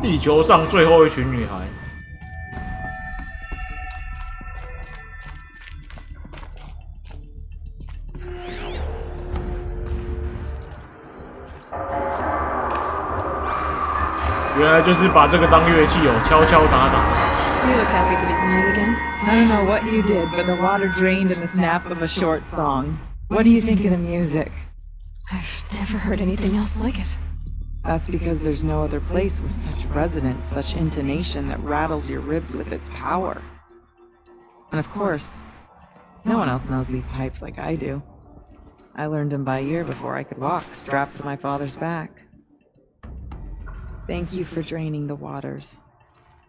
地球上最后一群女孩。原来就是把这个当乐器哦，敲敲打打。You look happy to be playing again. I don't know what you did, but the water drained in the snap of a short song. What do you think of the music? I've never heard anything else like it. That's because there's no other place with such resonance, such intonation that rattles your ribs with its power. And of course, no one else knows these pipes like I do. I learned them by ear before I could walk, strapped to my father's back. Thank you for draining the waters.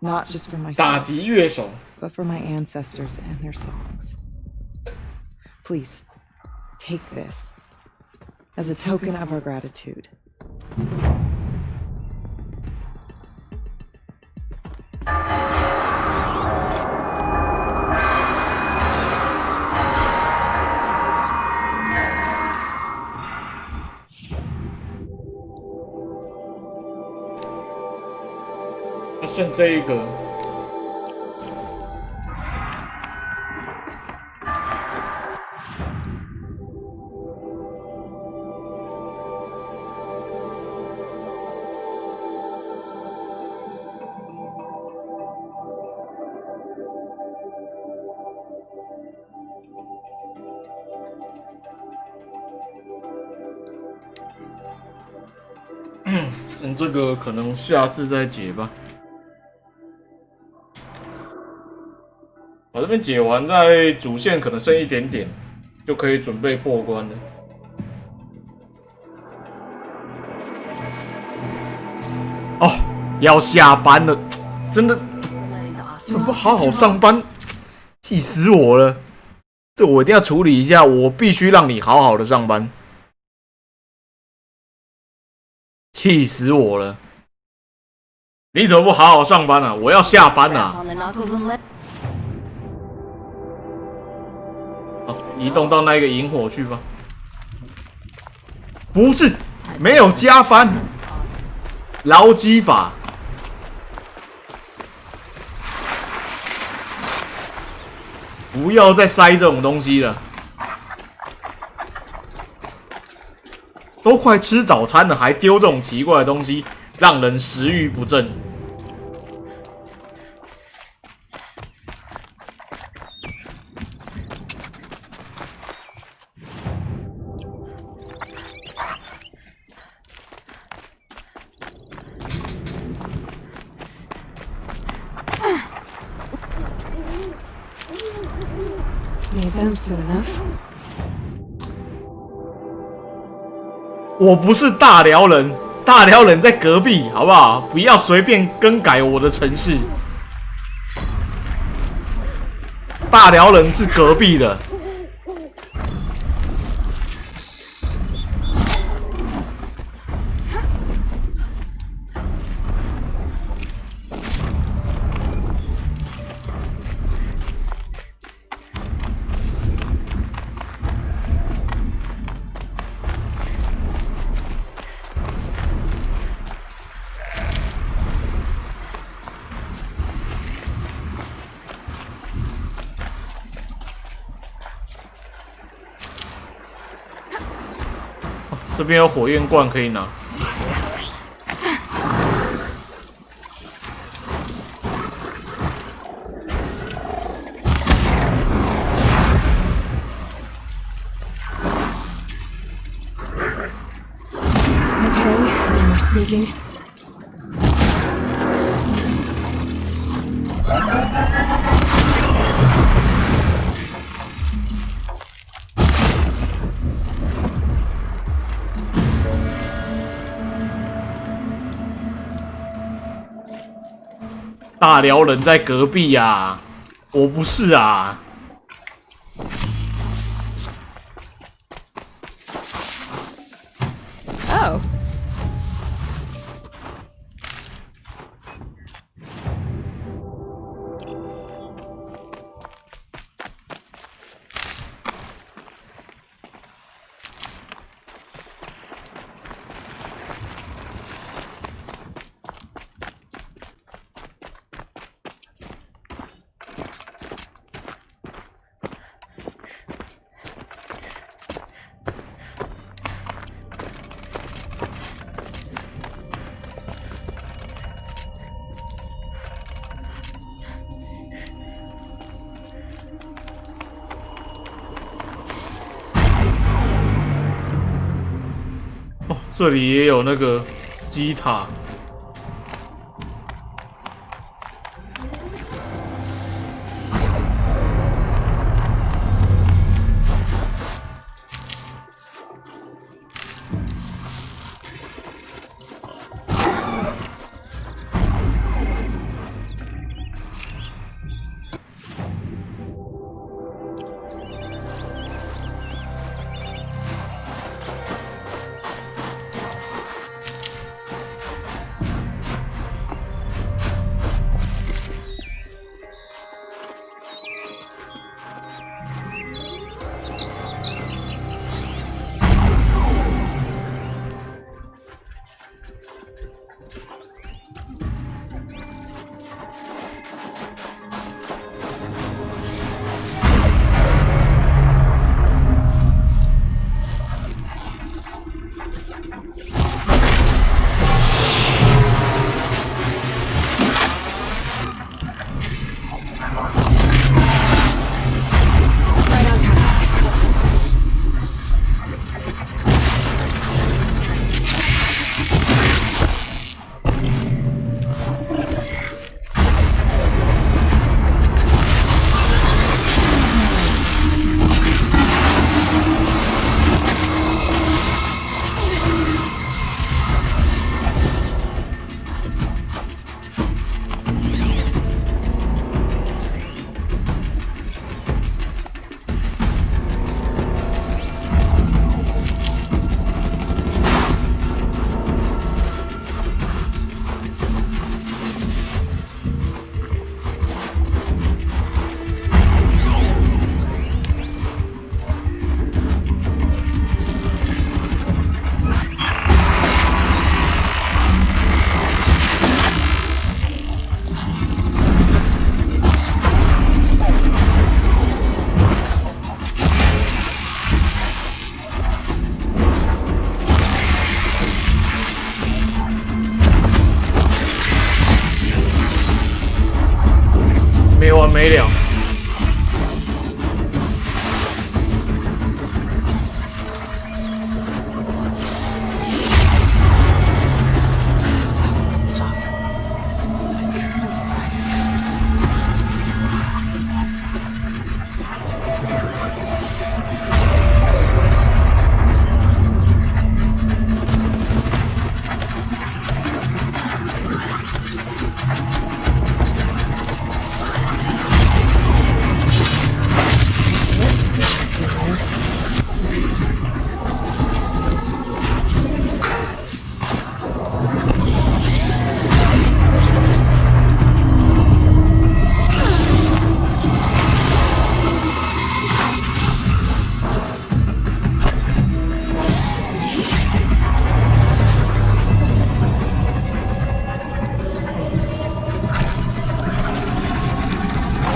Not just for 打 myself, 击乐手， but for my ancestors and their songs. Please, take this as a token of our gratitude.就剩这一个。剩这个可能下次再解吧。我这边解完，在主线可能剩一点点，就可以准备破关了。哦，要下班了，真的怎么好好上班？气死我了！这我一定要处理一下，我必须让你好好的上班。气死我了！你怎么不好好上班啊？我要下班啊！好，移动到那个萤火去吧。不是，没有加班，劳基法。不要再塞这种东西了。都快吃早餐了，还丢这种奇怪的东西，让人食欲不振。Need them soon enough. 我不是大辽人，大辽人在隔壁，好不好？不要随便更改我的城市。大辽人是隔壁的。这边有火焰罐可以拿。Okay, no more sneaking. 大辽人在隔壁啊，我不是啊。Oh. 这里也有那个基塔。没完没了。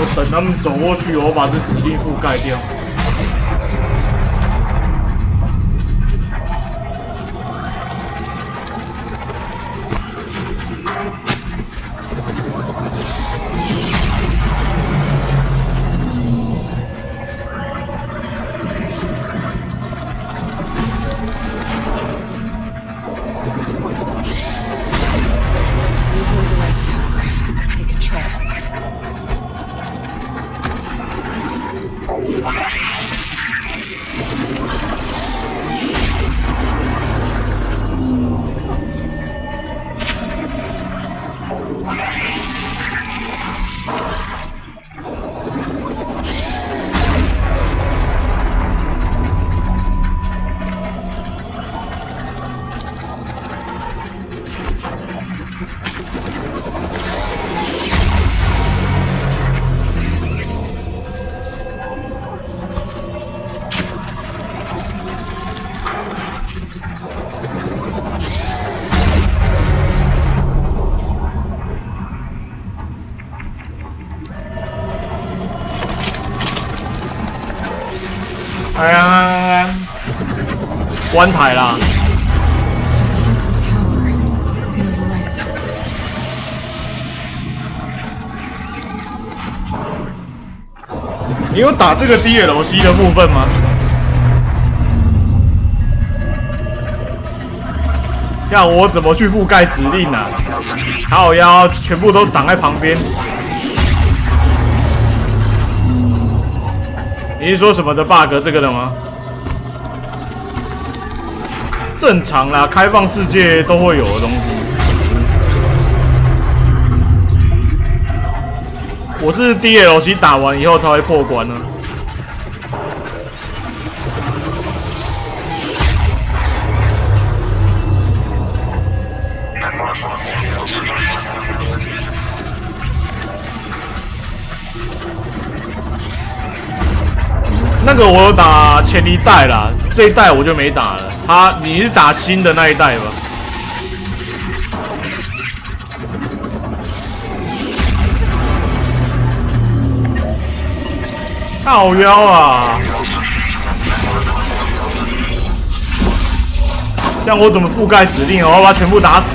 我等他们走过去，我把这指令覆盖掉。关台啦！你有打这个 DLC 的部分吗？要我怎么去覆盖指令啊？靠腰，全部都挡在旁边。你是说什么的 bug 这个的吗？正常啦，开放世界都会有的东西。我是 DLC 打完以后才会破关呢。那个我有打前一代啦，这一代我就没打了。你是打新的那一代吧？靠腰啊！这样我怎么覆盖指令？我要把它全部打死。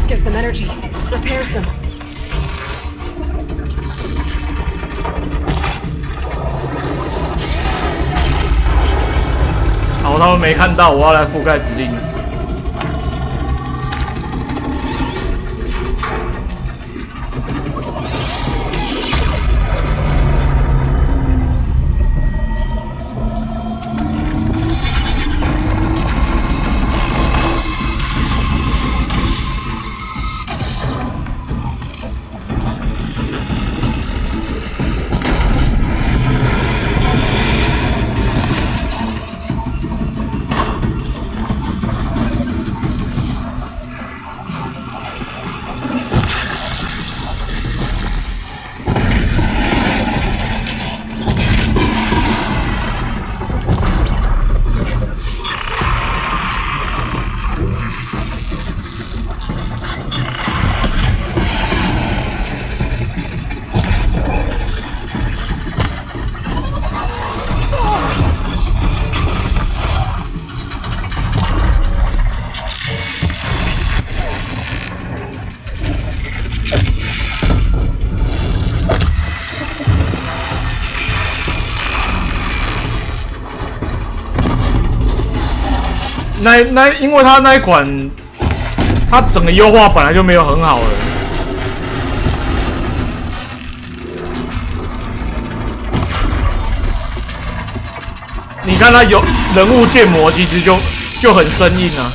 Gives them energy, repairs them. 好，他们没看到，我要来覆盖指令。因为它那一款，它整个优化本来就没有很好了。你看它有人物建模，其实就很生硬啊。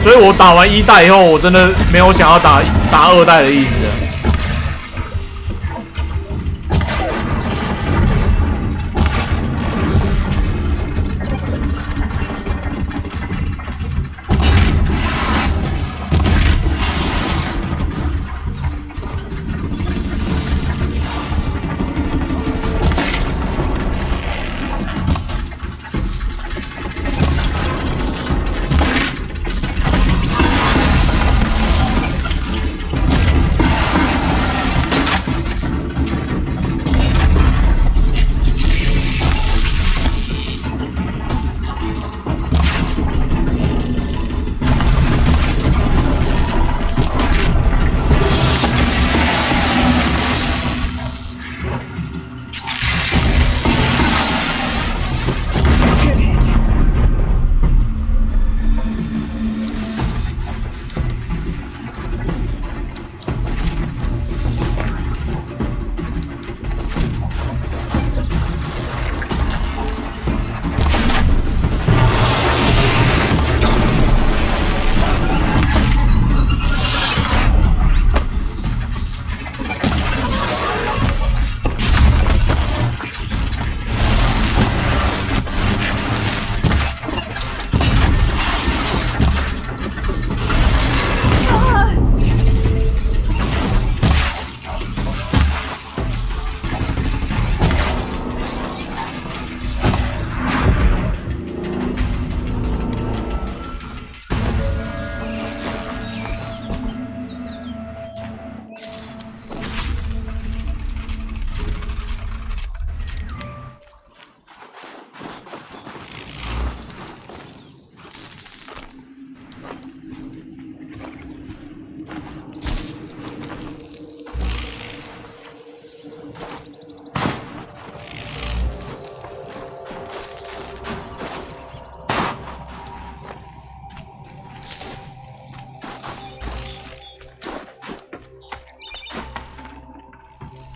所以我打完1代以后，我真的没有想要打2代的意思了。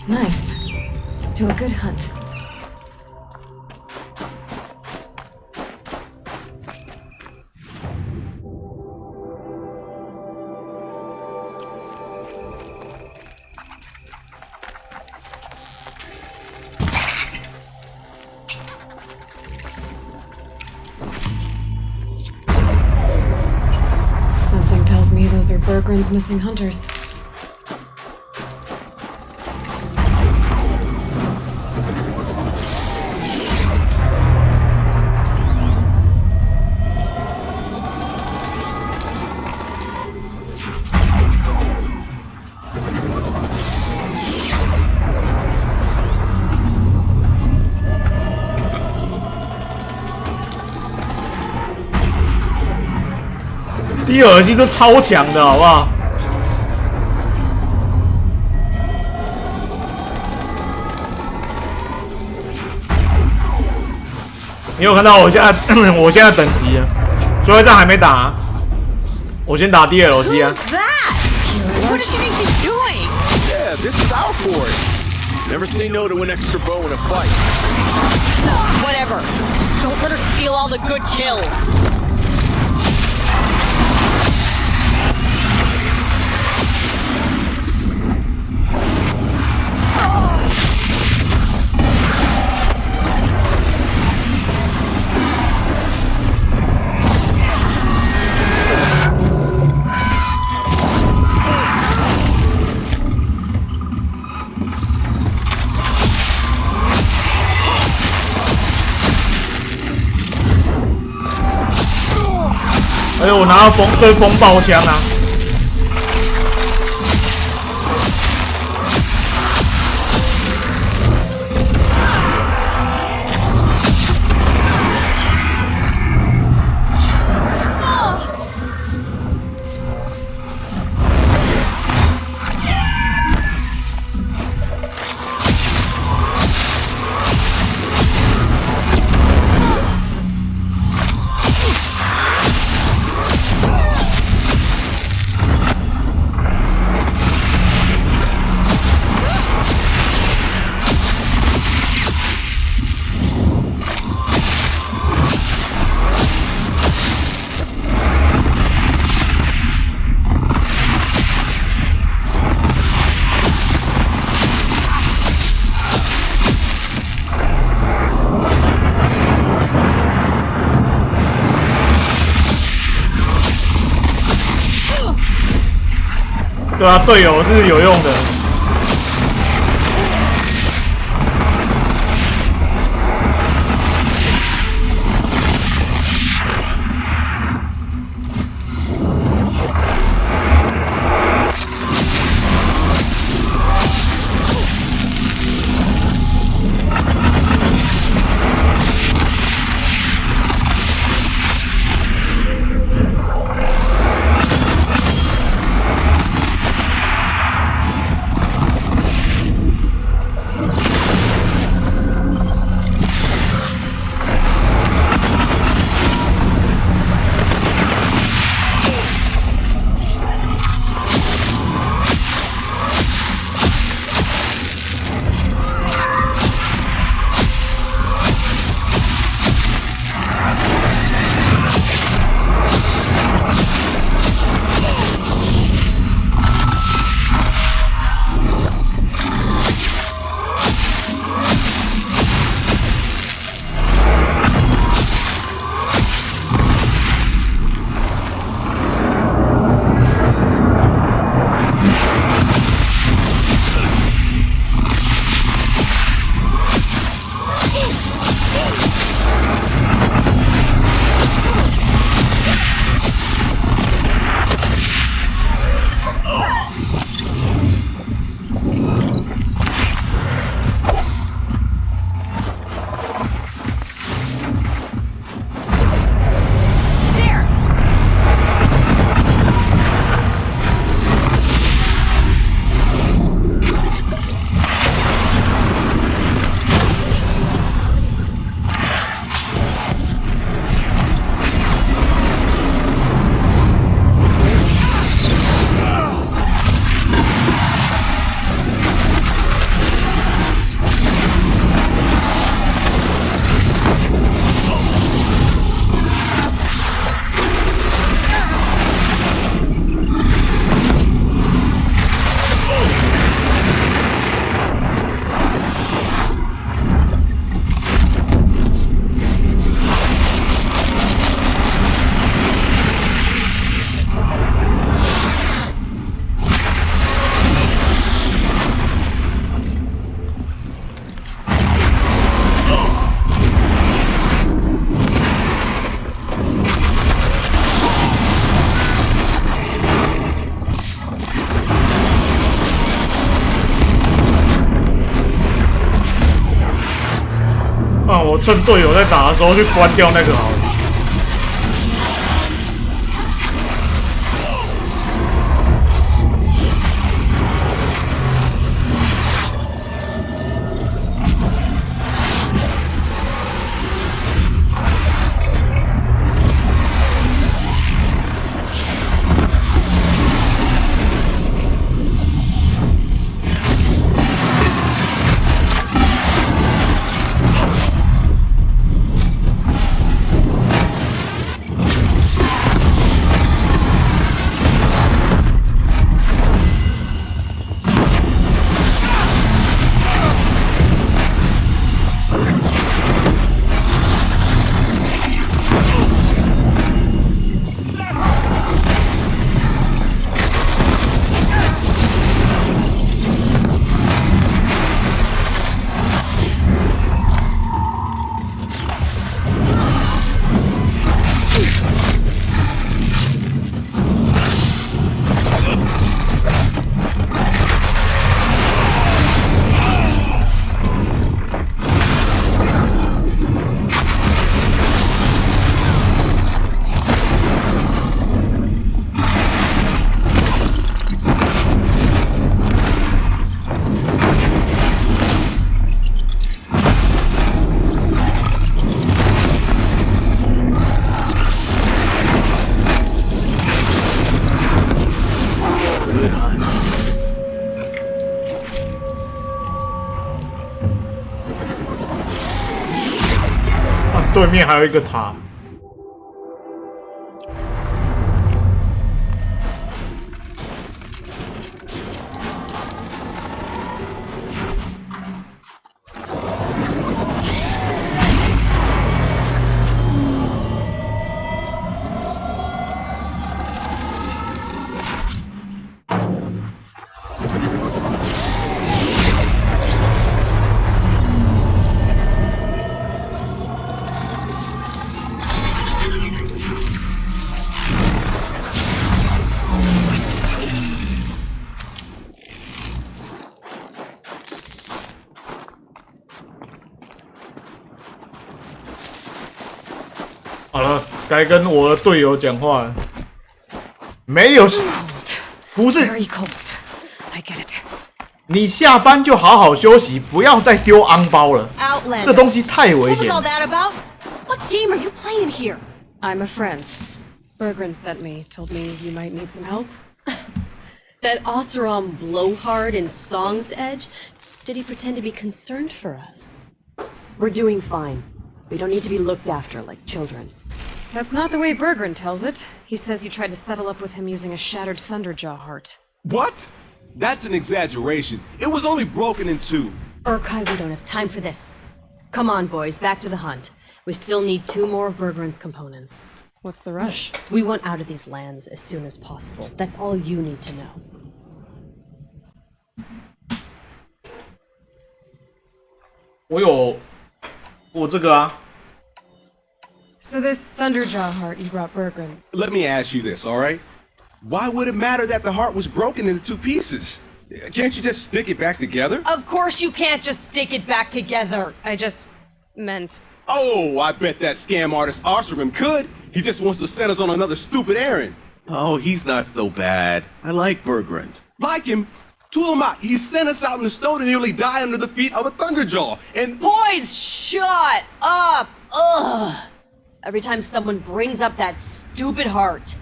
Nice. To a good hunt. Something tells me those are Bergren's missing hunters.第二耳机这超强的，好不好？你有看到我现在等级了，最后一站还没打、啊，我先打第二耳机啊。 What does she think she's doing? Yeah, this is our fort. Never say no to an extra bow in a fight. Whatever. Don't let her steal all the good kills.哎呦，我拿到追风暴枪啊！对啊，队友是有用的。我趁队友在打的时候去关掉那个好了。对面还有一个塔。好了，该跟我的队友讲话了。没有，不是。Very cold. I get it. 你下班就好好休息，不要再丢昂包了。Outlander. 这东西太危险。 What was all that about? What game are you playing here? I'm a friend. Bergren sent me, told me you might need some help. That Oseram blowhard in Song's Edge? Did he pretend to be concerned for us? We're doing fine. We don't need to be looked after like children. That's not the way Bergren tells it. He says you tried to settle up with him using a shattered Thunderjaw heart. What? That's an exaggeration. It was only broken in two. Urkai, we don't have time for this. Come on, boys, back to the hunt. We still need 2 more of Bergren's components. What's the rush? We want out of these lands as soon as possible. That's all you need to know. 我这个啊。 So this Thunderjaw heart you brought Bergren. Let me ask you this, all right? Why would it matter that the heart was broken into 2 pieces? Can't you just stick it back together? Of course you can't just stick it back together. I just meant... Oh, I bet that scam artist Oseram could. He just wants to send us on another stupid errand. Oh, he's not so bad. I like Bergren. Like him? Tool him out. He sent us out in the snow to nearly die under the feet of a Thunderjaw. And... Boys, shut up! Ugh! Every time someone brings up that stupid heart.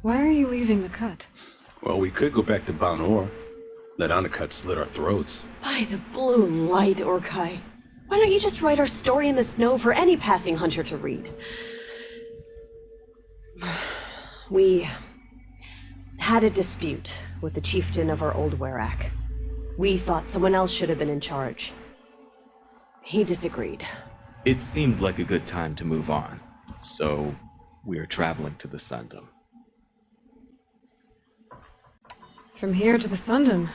Why are you leaving the cut? Well, we could go back to Banor. Let Undercut slit our throats. By the blue light, Urkai. Why don't you just write our story in the snow for any passing hunter to read? We had a dispute with the chieftain of our old Werak. We thought someone else should have been in charge. He disagreed. It seemed like a good time to move on, so we're traveling to the Sundom. From here to the Sundom.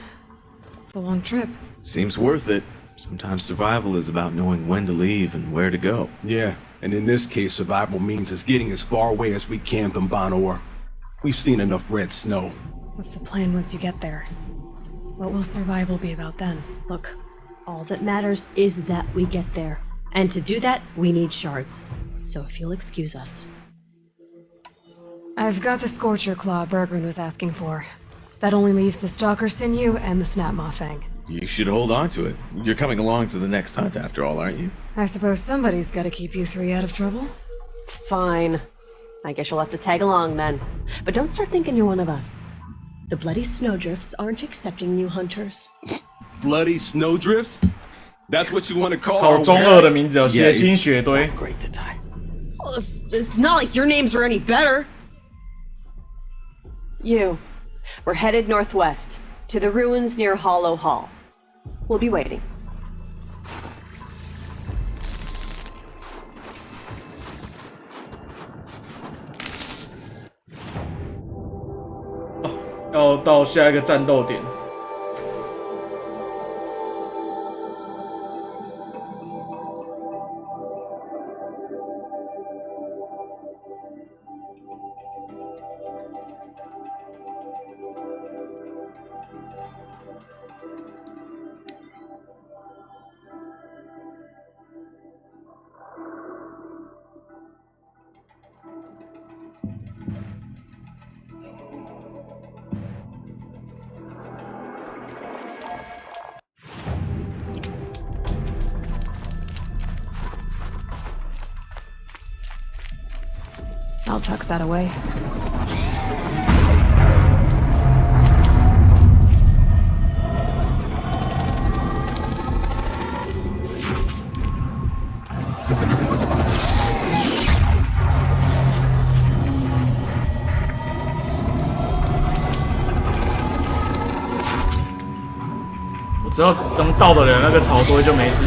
It's a long trip. Seems worth it. Sometimes survival is about knowing when to leave and where to go. Yeah, and in this case, survival means us getting as far away as we can from Banor. We've seen enough red snow. What's the plan once you get there? What will survival be about then? Look, all that matters is that we get there. And to do that, we need shards. So if you'll excuse us. I've got the Scorcher Claw Bergren was asking for. That only leaves the Stalker Sinew and the Snapmaw Fang. You should hold on to it. You're coming along to the next hunt after all, aren't you? I suppose somebody's gotta keep you 3 out of trouble. Fine. I guess you'll have to tag along then. But don't start thinking you're one of us. The Bloody Snowdrifts aren't accepting new hunters. Bloody Snowdrifts? That's what you want to call 好 our 中二的名字哦， Yeah, 血腥血堆。 Great to die. Well, it's not like your names are any better. You. We're headed northwest, to the ruins near Hollow Hall. We'll be waiting. Oh, 要到下一个战斗点。I'll tuck that away.我只要能到得了那个草堆就没事。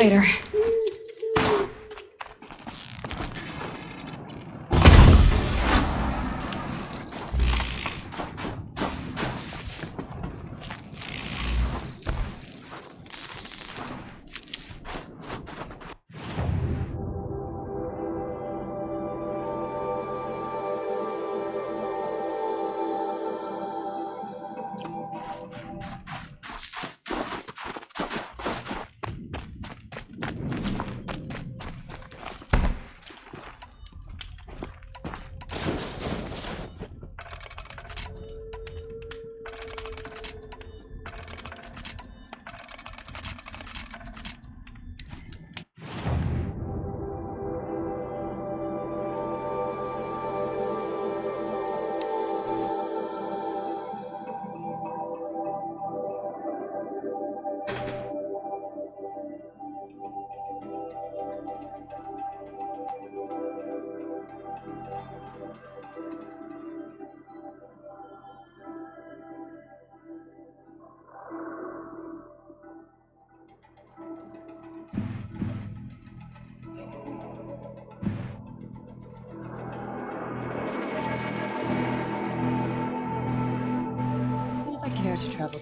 later. What if I care to travel?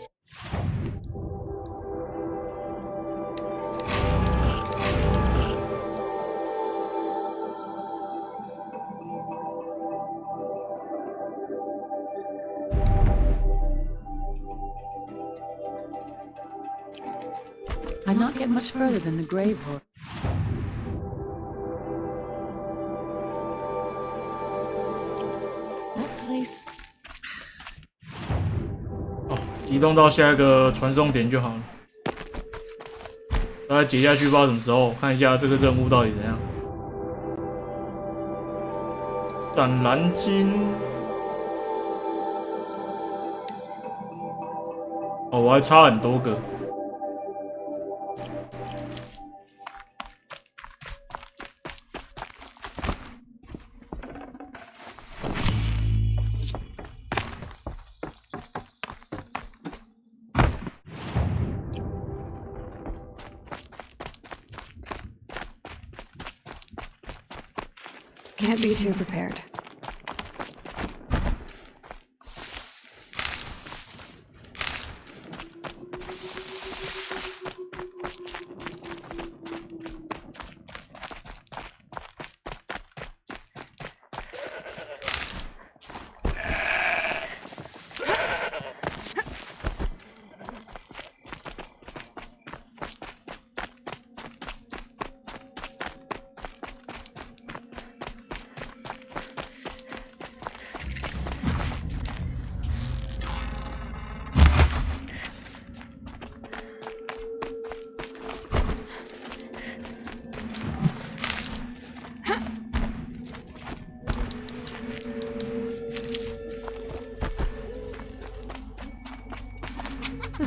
I'd not get much further than the grave horse. That place. 移动到下一个传送点就好了。再解下去，不知道什么时候，看一下这个任务到底怎样。胆蓝金。哦，我还差很多个。Can't be too prepared.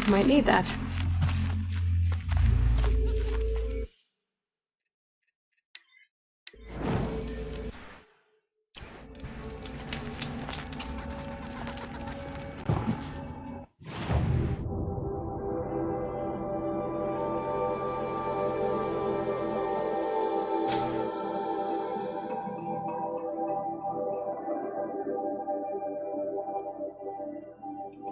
Might need that.